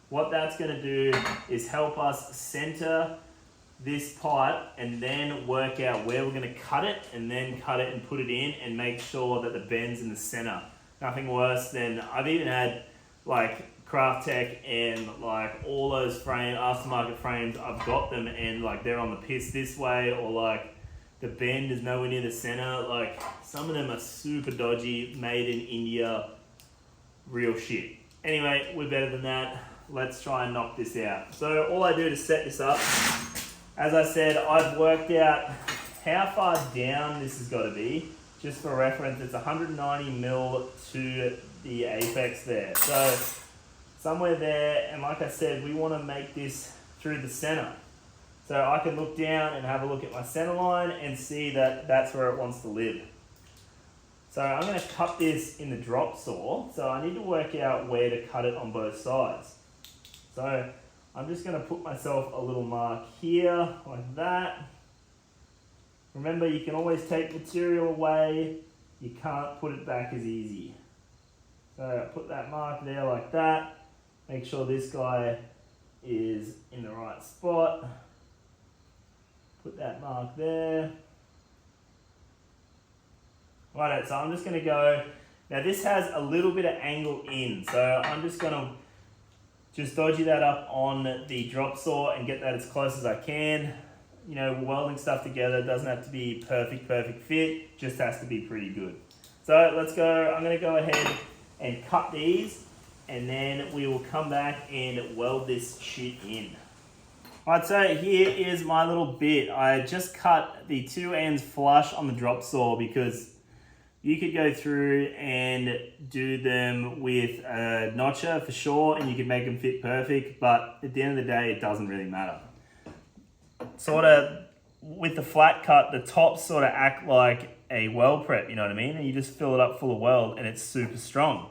What that's gonna do is help us center this pipe and then work out where we're gonna cut it, and then cut it and put it in and make sure that the bend's in the center. Nothing worse than, I've even had like Craft Tech and like all those aftermarket frames, I've got them and like they're on the piss this way, or like the bend is nowhere near the center. Like some of them are super dodgy, made in India, real shit. Anyway, we're better than that. Let's try and knock this out. So all I do to set this up, as I said, I've worked out how far down this has got to be. Just for reference, it's 190 mil to the apex there. So somewhere there, and like I said, we want to make this through the center. So I can look down and have a look at my center line and see that that's where it wants to live. So I'm going to cut this in the drop saw. So I need to work out where to cut it on both sides. So I'm just going to put myself a little mark here, like that. Remember, you can always take material away. You can't put it back as easy. So put that mark there like that. Make sure this guy is in the right spot. Put that mark there. Right, so I'm just going to go. Now this has a little bit of angle in, so I'm just going to dodgy that up on the drop saw and get that as close as I can. You know, welding stuff together doesn't have to be perfect fit, just has to be pretty good. So let's go. I'm going to go ahead and cut these, and then we will come back and weld this shit in. Alright, so here is my little bit. I just cut the two ends flush on the drop saw because you could go through and do them with a notcher for sure, and you could make them fit perfect, but at the end of the day, it doesn't really matter. Sort of, with the flat cut, the tops sort of act like a weld prep, you know what I mean? And you just fill it up full of weld and it's super strong.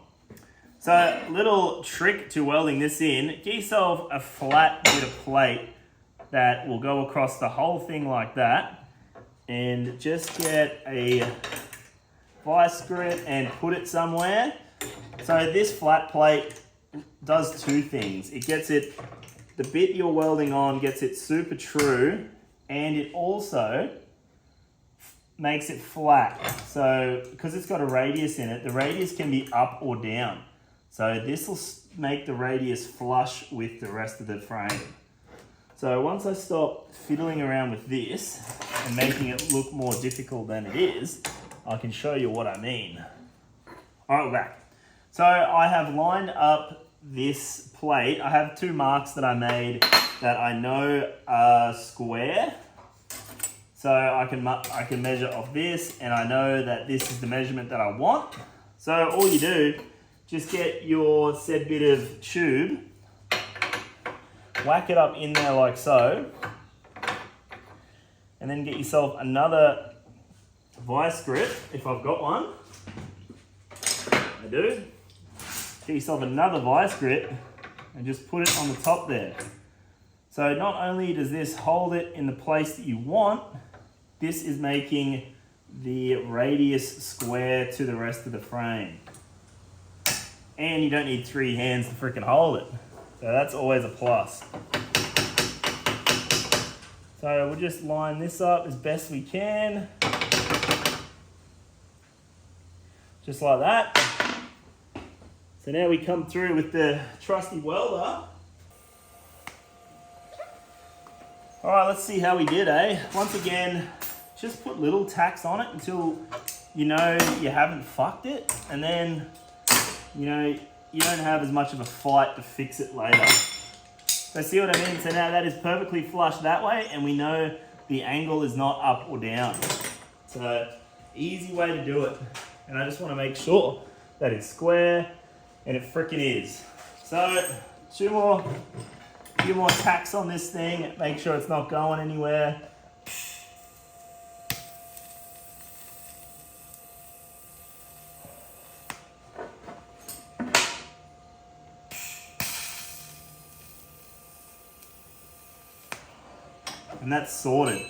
So, little trick to welding this in, get yourself a flat bit of plate that will go across the whole thing like that, and just get a vice grip and put it somewhere. So this flat plate does two things. It gets it, the bit you're welding on gets it super true, and it also makes it flat. So because it's got a radius in it, the radius can be up or down. So this will make the radius flush with the rest of the frame. So once I stop fiddling around with this and making it look more difficult than it is, I can show you what I mean. All right, we're back. So I have lined up this plate. I have 2 marks that I made that I know are square. So I can measure off this, and I know that this is the measurement that I want. So all you do, just get your said bit of tube, whack it up in there like so, and then get yourself another vice grip, if I've got one. I do. Get yourself another vice grip and just put it on the top there. So not only does this hold it in the place that you want, this is making the radius square to the rest of the frame. And you don't need 3 hands to freaking hold it. So that's always a plus. So we'll just line this up as best we can. Just like that. So now we come through with the trusty welder. All right, let's see how we did, eh? Once again, just put little tacks on it until you know you haven't fucked it, and then you know you don't have as much of a fight to fix it later. So see what I mean? So now that is perfectly flush that way, and we know the angle is not up or down. So easy way to do it. And I just want to make sure that it's square, and it frickin' is. So few more tacks on this thing, make sure it's not going anywhere. And that's sorted.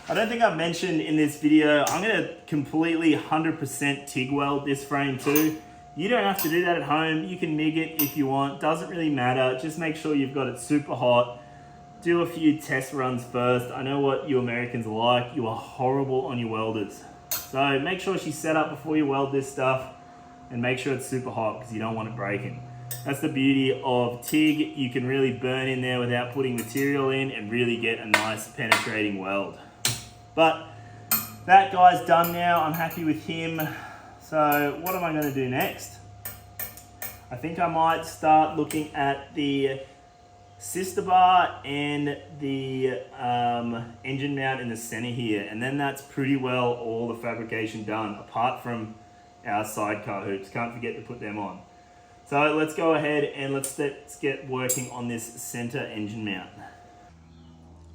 I don't think I've mentioned in this video, I'm gonna completely 100% TIG weld this frame too. You don't have to do that at home. You can MIG it if you want, doesn't really matter. Just make sure you've got it super hot. Do a few test runs first. I know what you Americans are like. You are horrible on your welders. So make sure she's set up before you weld this stuff, and make sure it's super hot because you don't want it breaking. That's the beauty of TIG. You can really burn in there without putting material in and really get a nice penetrating weld. But that guy's done now. I'm happy with him. So what am I going to do next? I think I might start looking at the sister bar and the engine mount in the center here. And then that's pretty well all the fabrication done, apart from our sidecar hoops. Can't forget to put them on. So let's go ahead and let's get working on this center engine mount.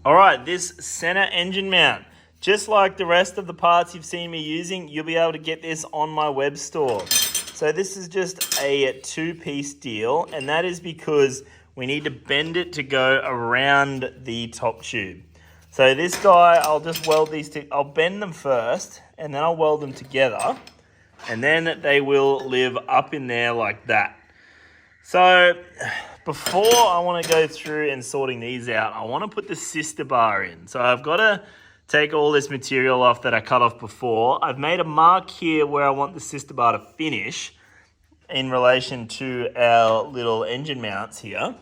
All right, this center engine mount, just like the rest of the parts you've seen me using, you'll be able to get this on my web store. So this is just a 2-piece deal, and that is because we need to bend it to go around the top tube. So this guy, I'll just weld these two. I'll bend them first, and then I'll weld them together, and then they will live up in there like that. So before I want to go through and sorting these out, I want to put the sister bar in. So I've got to take all this material off that I cut off before. I've made a mark here where I want the sister bar to finish in relation to our little engine mounts here.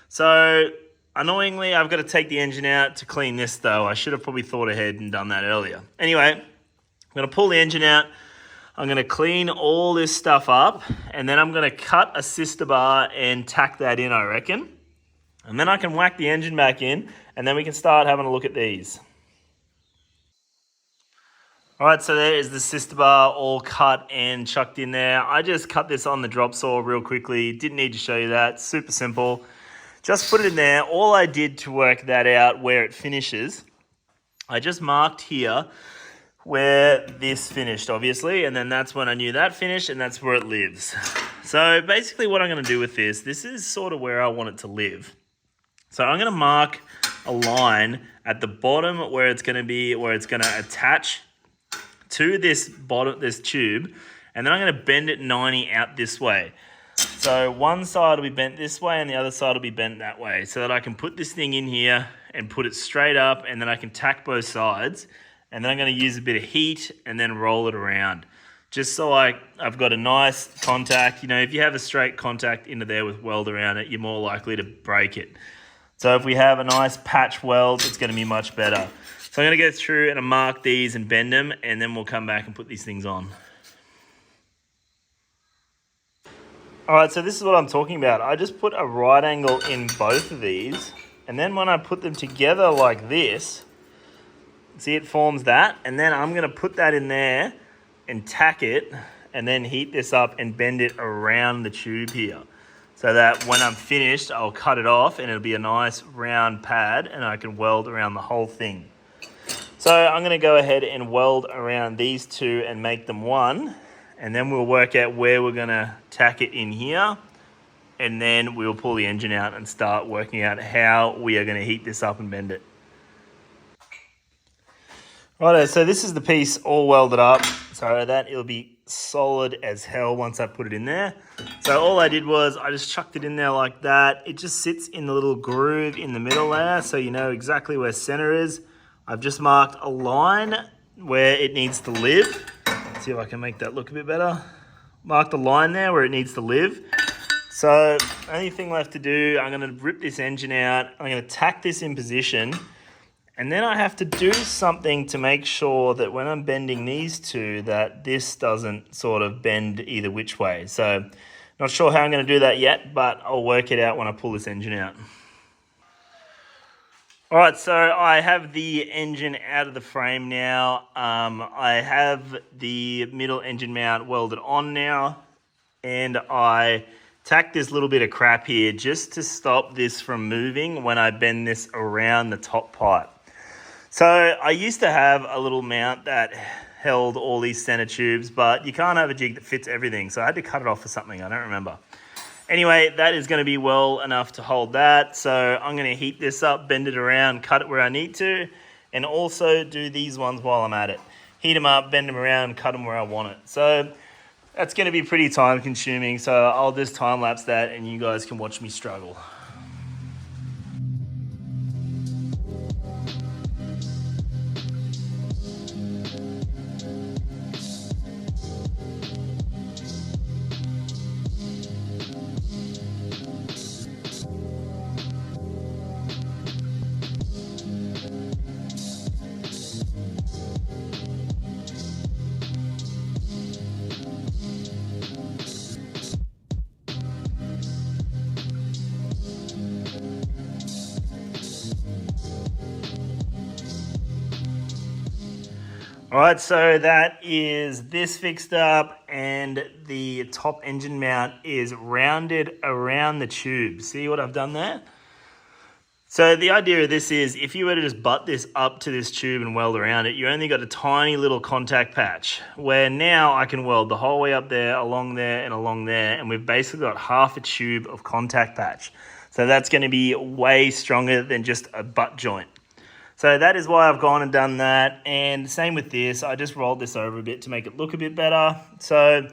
So annoyingly, I've got to take the engine out to clean this though. I should have probably thought ahead and done that earlier. Anyway, I'm going to pull the engine out. I'm going to clean all this stuff up, and then I'm going to cut a sister bar and tack that in, I reckon. And then I can whack the engine back in, and then we can start having a look at these. All right, so there is the sister bar all cut and chucked in there. I just cut this on the drop saw real quickly. Didn't need to show you that. Super simple. Just put it in there. All I did to work that out where it finishes, I just marked here where this finished, obviously, and then that's when I knew that finished, and that's where it lives. So basically what I'm going to do with this is sort of where I want it to live. So I'm going to mark a line at the bottom where it's going to be, where it's going to attach to this tube, and then I'm going to bend it 90 out this way. So one side will be bent this way and the other side will be bent that way, so that I can put this thing in here and put it straight up, and then I can tack both sides, and then I'm going to use a bit of heat and then roll it around, just so I've got a nice contact. You know, if you have a straight contact into there with weld around it, you're more likely to break it. So if we have a nice patch weld, it's going to be much better. So I'm going to go through and mark these and bend them, and then we'll come back and put these things on. All right, so this is what I'm talking about. I just put a right angle in both of these, and then when I put them together like this, see it forms that, and then I'm going to put that in there and tack it, and then heat this up and bend it around the tube here. So that when I'm finished, I'll cut it off and it'll be a nice round pad and I can weld around the whole thing. So I'm going to go ahead and weld around these two and make them one. And then we'll work out where we're going to tack it in here. And then we'll pull the engine out and start working out how we are going to heat this up and bend it. Righto, so this is the piece all welded up. So that it'll be solid as hell once I put it in there. So all I did was I just chucked it in there like that. It just sits in the little groove in the middle there, so you know exactly where center is. I've just marked a line where it needs to live. Let's see if I can make that look a bit better. Marked a line there where it needs to live. So only thing left to do, I'm going to rip this engine out. I'm going to tack this in position. And then I have to do something to make sure that when I'm bending these two, that this doesn't sort of bend either which way. So not sure how I'm going to do that yet, but I'll work it out when I pull this engine out. All right, so I have the engine out of the frame now. I have the middle engine mount welded on now, and I tacked this little bit of crap here just to stop this from moving when I bend this around the top pipe. So I used to have a little mount that held all these center tubes, but you can't have a jig that fits everything. So I had to cut it off for something, I don't remember. Anyway, that is going to be well enough to hold that. So I'm going to heat this up, bend it around, cut it where I need to, and also do these ones while I'm at it. Heat them up, bend them around, cut them where I want it. So that's going to be pretty time consuming. So I'll just time lapse that and you guys can watch me struggle. All right, so that is this fixed up and the top engine mount is rounded around the tube. See what I've done there? So the idea of this is if you were to just butt this up to this tube and weld around it, you only got a tiny little contact patch where now I can weld the whole way up there, along there and along there. And we've basically got half a tube of contact patch. So that's going to be way stronger than just a butt joint. So that is why I've gone and done that. And same with this, I just rolled this over a bit to make it look a bit better. So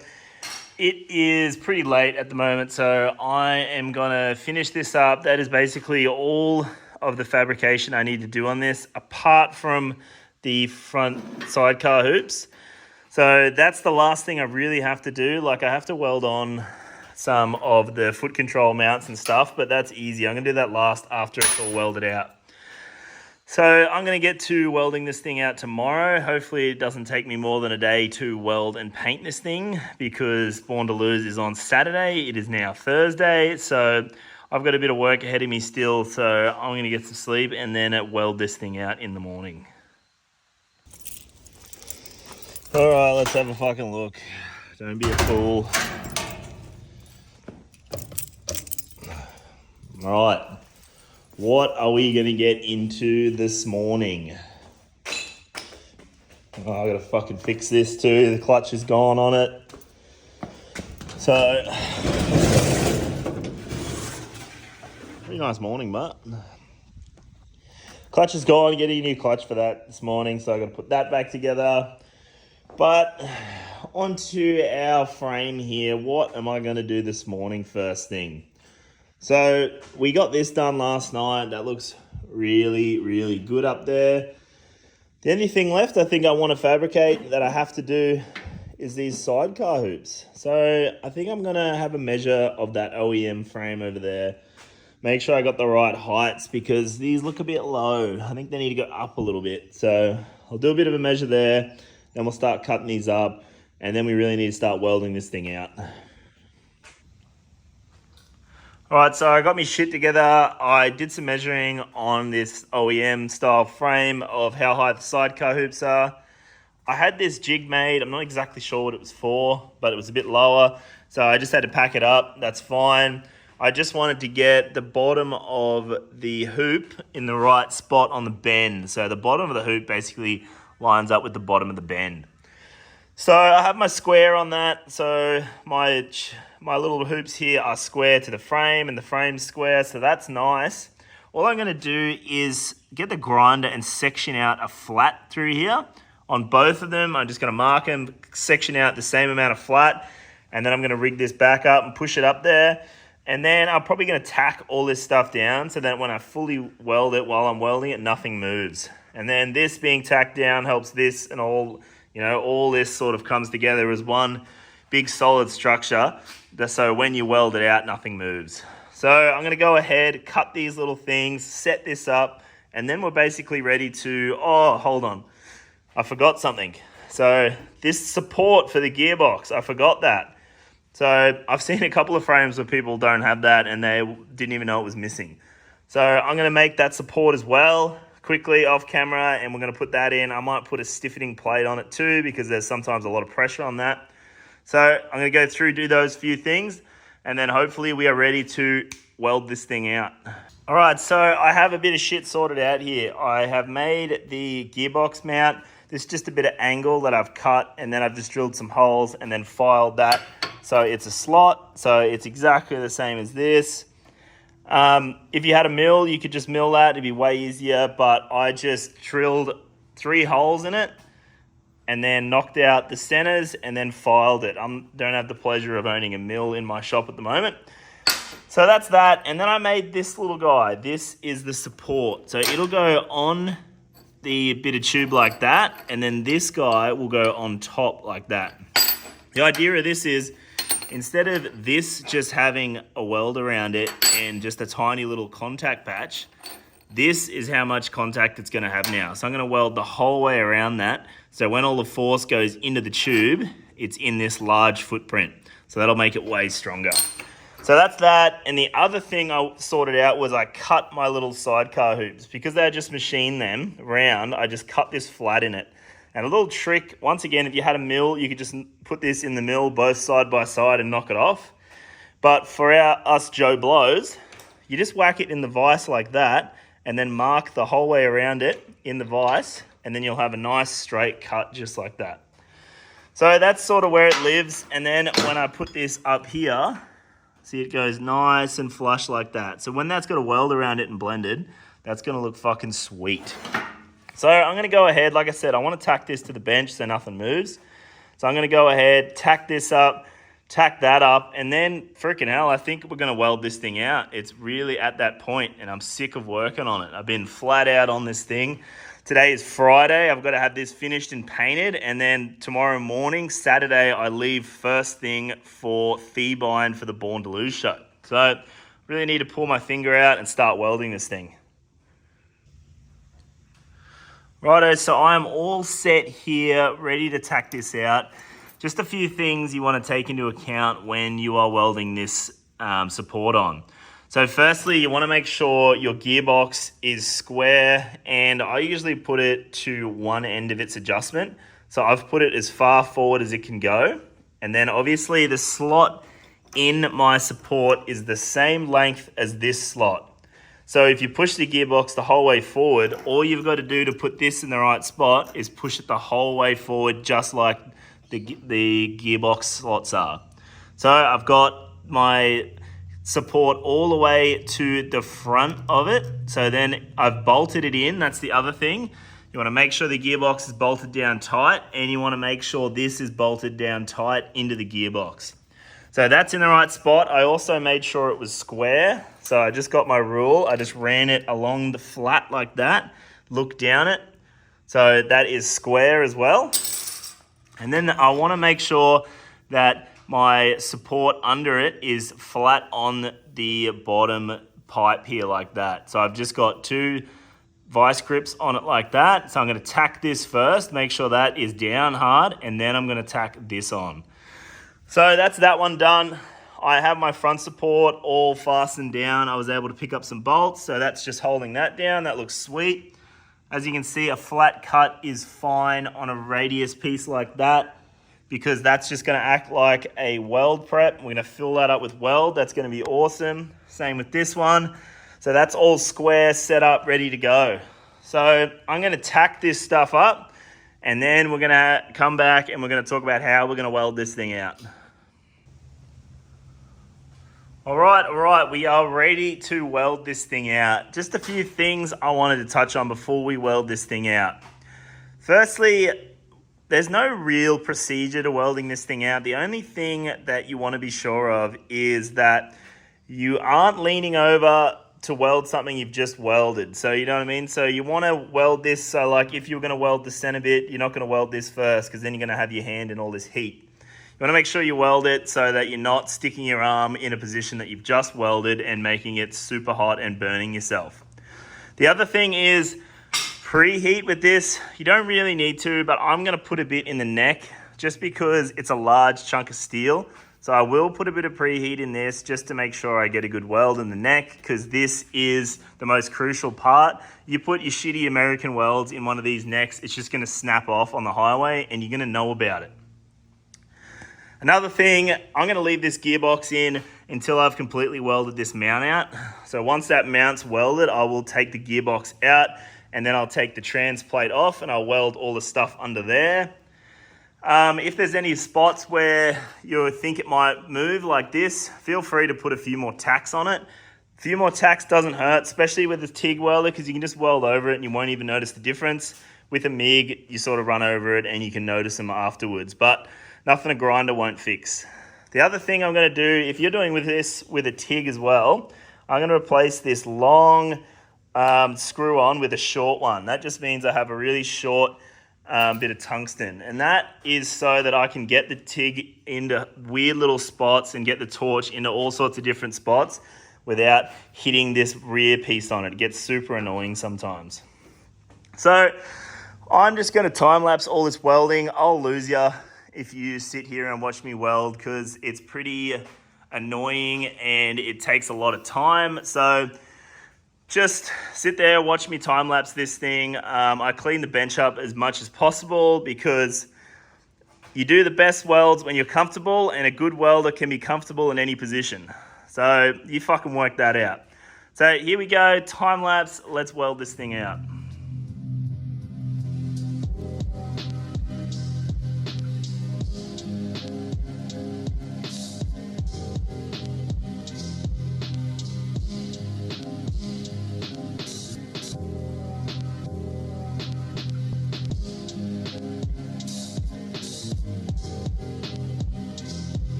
it is pretty late at the moment, so I am gonna finish this up. That is basically all of the fabrication I need to do on this, apart from the front sidecar hoops. So that's the last thing I really have to do. Like I have to weld on some of the foot control mounts and stuff, but that's easy. I'm gonna do that last after it's all welded out. So I'm going to get to welding this thing out tomorrow. Hopefully it doesn't take me more than a day to weld and paint this thing because Born to Lose is on Saturday. It is now Thursday. So I've got a bit of work ahead of me still. So I'm going to get some sleep and then weld this thing out in the morning. All right, let's have a fucking look. Don't be a fool. All right. What are we going to get into this morning? Oh, I got to fucking fix this too. The clutch is gone on it. So, pretty nice morning, but clutch is gone. Getting a new clutch for that this morning, so I got to put that back together. But onto our frame here. What am I going to do this morning first thing? So we got this done last night. That looks really, really good up there. The only thing left I think I want to fabricate that I have to do is these sidecar hoops. So I think I'm going to have a measure of that OEM frame over there, Make sure I got the right heights because these look a bit low. I think they need to go up a little bit. So I'll do a bit of a measure there. Then we'll start cutting these up. And then we really need to start welding this thing out. All right, so I got my shit together. I did some measuring on this OEM style frame of how high the sidecar hoops are. I had this jig made. I'm not exactly sure what it was for, but it was a bit lower. So I just had to pack it up. That's fine. I just wanted to get the bottom of the hoop in the right spot on the bend. So the bottom of the hoop basically lines up with the bottom of the bend. So I have my square on that. So my little hoops here are square to the frame and the frame's square. So that's nice. All I'm going to do is get the grinder and section out a flat through here. On both of them, I'm just going to mark them, section out the same amount of flat, and then I'm going to rig this back up and push it up there. And then I'm probably going to tack all this stuff down so that when I fully weld it while I'm welding it, nothing moves. And then this being tacked down helps this and all, all this sort of comes together as one big solid structure. So when you weld it out, nothing moves. So I'm going to go ahead, cut these little things, set this up, and then we're basically ready to, hold on. I forgot something. So this support for the gearbox, I forgot that. So I've seen a couple of frames where people don't have that and they didn't even know it was missing. So I'm going to make that support as well quickly off camera, and we're going to put that in. I might put a stiffening plate on it too because there's sometimes a lot of pressure on that. So I'm going to go through, do those few things, and then hopefully we are ready to weld this thing out. All right, so I have a bit of shit sorted out here. I have made the gearbox mount. There's just a bit of angle that I've cut, and then I've just drilled some holes and then filed that. So it's a slot, so it's exactly the same as this. If you had a mill, you could just mill that. It'd be way easier, but I just drilled 3 holes in it and then knocked out the centers and then filed it. I don't have the pleasure of owning a mill in my shop at the moment. So that's that. And then I made this little guy. This is the support. So it'll go on the bit of tube like that, and then this guy will go on top like that. The idea of this is, instead of this just having a weld around it and just a tiny little contact patch, this is how much contact it's going to have now. So I'm going to weld the whole way around that. So when all the force goes into the tube, it's in this large footprint. So that'll make it way stronger. So that's that. And the other thing I sorted out was I cut my little sidecar hoops. Because they just machined them round, I just cut this flat in it. And a little trick, once again, if you had a mill, you could just put this in the mill both side by side and knock it off. But for us Joe Blows, you just whack it in the vise like that and then mark the whole way around it in the vise, and then you'll have a nice straight cut just like that. So that's sort of where it lives. And then when I put this up here, see, it goes nice and flush like that. So when that's got a weld around it and blended, that's going to look fucking sweet. So I'm going to go ahead, like I said, I want to tack this to the bench so nothing moves. So I'm going to go ahead, tack this up, tack that up, and then freaking hell, I think we're going to weld this thing out. It's really at that point, and I'm sick of working on it. I've been flat out on this thing. Today is Friday. I've got to have this finished and painted, and then tomorrow morning, Saturday, I leave first thing for Thebind for the Born to Lose show. So really need to pull my finger out and start welding this thing. Righto, so I'm all set here, ready to tack this out. Just a few things you want to take into account when you are welding this support on. So firstly, you want to make sure your gearbox is square, and I usually put it to one end of its adjustment. So I've put it as far forward as it can go. And then obviously the slot in my support is the same length as this slot. So if you push the gearbox the whole way forward, all you've got to do to put this in the right spot is push it the whole way forward, just like the gearbox slots are. So I've got my support all the way to the front of it. So then I've bolted it in. That's the other thing. You want to make sure the gearbox is bolted down tight, and you want to make sure this is bolted down tight into the gearbox. So that's in the right spot. I also made sure it was square. So I just got my rule. I just ran it along the flat like that, looked down it. So that is square as well. And then I want to make sure that my support under it is flat on the bottom pipe here like that. So I've just got 2 vice grips on it like that. So I'm going to tack this first, make sure that is down hard, and then I'm going to tack this on. So that's that one done. I have my front support all fastened down. I was able to pick up some bolts, so that's just holding that down. That looks sweet. As you can see, a flat cut is fine on a radius piece like that, because that's just going to act like a weld prep. We're going to fill that up with weld. That's going to be awesome. Same with this one. So that's all square, set up, ready to go. So I'm going to tack this stuff up, and then we're going to come back and we're going to talk about how we're going to weld this thing out. All right, we are ready to weld this thing out. Just a few things I wanted to touch on before we weld this thing out. Firstly, there's no real procedure to welding this thing out. The only thing that you want to be sure of is that you aren't leaning over to weld something you've just welded. So you know what I mean? So you want to weld this, so like if you're going to weld the center bit, you're not going to weld this first, because then you're going to have your hand in all this heat. You want to make sure you weld it so that you're not sticking your arm in a position that you've just welded and making it super hot and burning yourself. The other thing is preheat with this. You don't really need to, but I'm going to put a bit in the neck just because it's a large chunk of steel. So I will put a bit of preheat in this just to make sure I get a good weld in the neck, because this is the most crucial part. You put your shitty American welds in one of these necks, it's just going to snap off on the highway and you're going to know about it. Another thing, I'm going to leave this gearbox in until I've completely welded this mount out. So once that mount's welded, I will take the gearbox out, and then I'll take the trans plate off and I'll weld all the stuff under there. If there's any spots where you think it might move like this, feel free to put a few more tacks on it. A few more tacks doesn't hurt, especially with the TIG welder, because you can just weld over it and you won't even notice the difference. With a MIG, you sort of run over it and you can notice them afterwards, but nothing a grinder won't fix. The other thing I'm going to do, if you're doing with this with a TIG as well, I'm going to replace this long screw on with a short one. That just means I have a really short bit of tungsten, and that is so that I can get the TIG into weird little spots and get the torch into all sorts of different spots without hitting this rear piece on it. It gets super annoying sometimes. So I'm just going to time lapse all this welding. I'll lose you if you sit here and watch me weld, because it's pretty annoying and it takes a lot of time. So just sit there, watch me time lapse this thing. I clean the bench up as much as possible, because you do the best welds when you're comfortable, and a good welder can be comfortable in any position. So you fucking work that out. So here we go, time lapse, let's weld this thing out.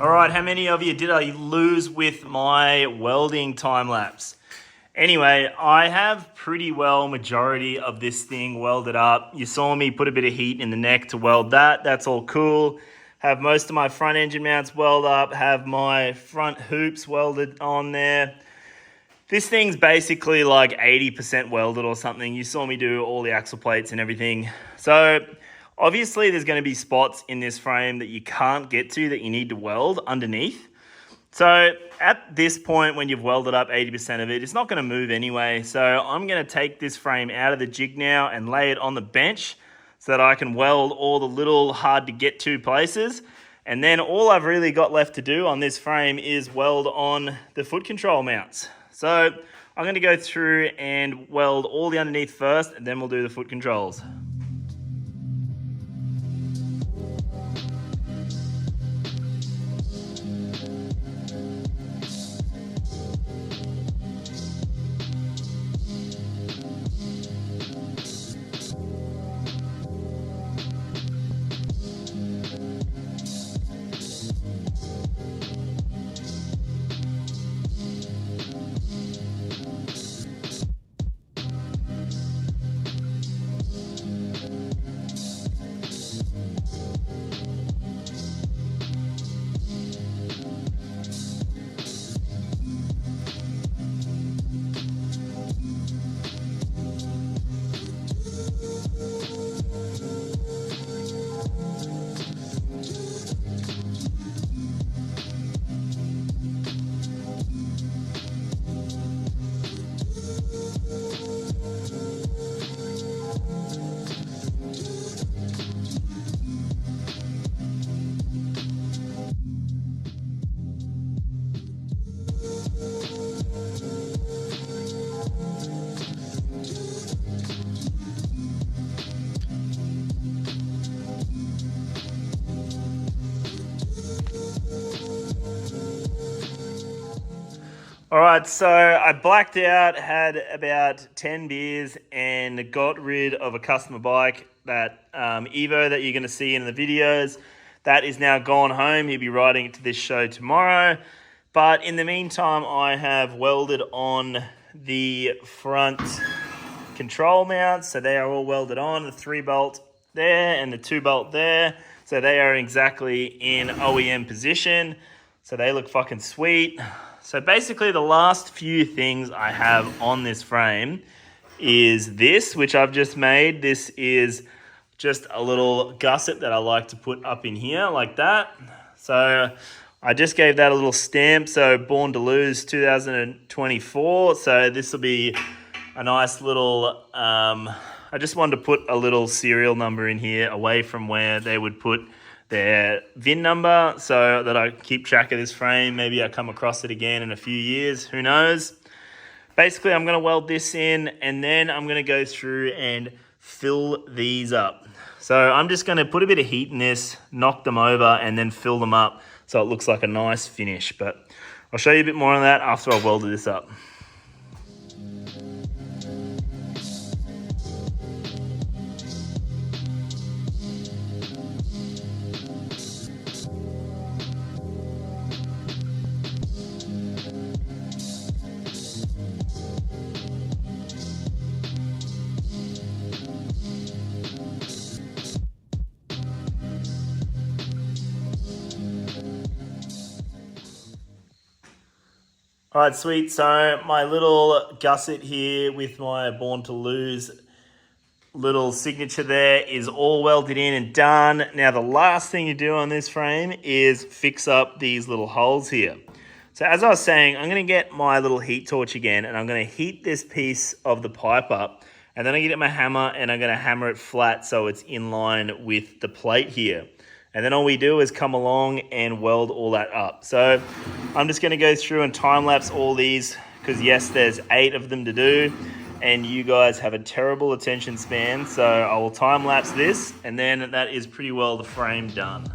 All right, how many of you did I lose with my welding time lapse? Anyway, I have pretty well majority of this thing welded up. You saw me put a bit of heat in the neck to weld that. That's all cool. Have most of my front engine mounts welded up. Have my front hoops welded on there. This thing's basically like 80% welded or something. You saw me do all the axle plates and everything. So obviously there's going to be spots in this frame that you can't get to that you need to weld underneath. So at this point, when you've welded up 80% of it, it's not going to move anyway. So I'm going to take this frame out of the jig now and lay it on the bench so that I can weld all the little hard to get to places. And then all I've really got left to do on this frame is weld on the foot control mounts. So I'm going to go through and weld all the underneath first, and then we'll do the foot controls. All right, so I blacked out, had about 10 beers, and got rid of a customer bike, that Evo that you're going to see in the videos. That is now gone home. He'll be riding it to this show tomorrow. But in the meantime, I have welded on the front control mounts. So they are all welded on, the 3-bolt there and the 2-bolt there. So they are exactly in OEM position. So they look fucking sweet. So basically the last few things I have on this frame is this, which I've just made. This is just a little gusset that I like to put up in here like that. So I just gave that a little stamp. So Born to Lose 2024. So this will be a nice little, I just wanted to put a little serial number in here away from where they would put their VIN number so that I keep track of this frame. Maybe I come across it again in a few years, who knows. Basically, I'm going to weld this in, and then I'm going to go through and fill these up. So I'm just going to put a bit of heat in this, knock them over, and then fill them up so it looks like a nice finish. But I'll show you a bit more on that after I've welded this up. All right, sweet. So my little gusset here with my Born to Lose little signature there is all welded in and done. Now the last thing you do on this frame is fix up these little holes here. So as I was saying, I'm going to get my little heat torch again, and I'm going to heat this piece of the pipe up, and then I get my hammer and I'm going to hammer it flat so it's in line with the plate here. And then all we do is come along and weld all that up. So I'm just gonna go through and time lapse all these, because yes, there's 8 of them to do, and you guys have a terrible attention span. So I will time lapse this, and then that is pretty well the frame done.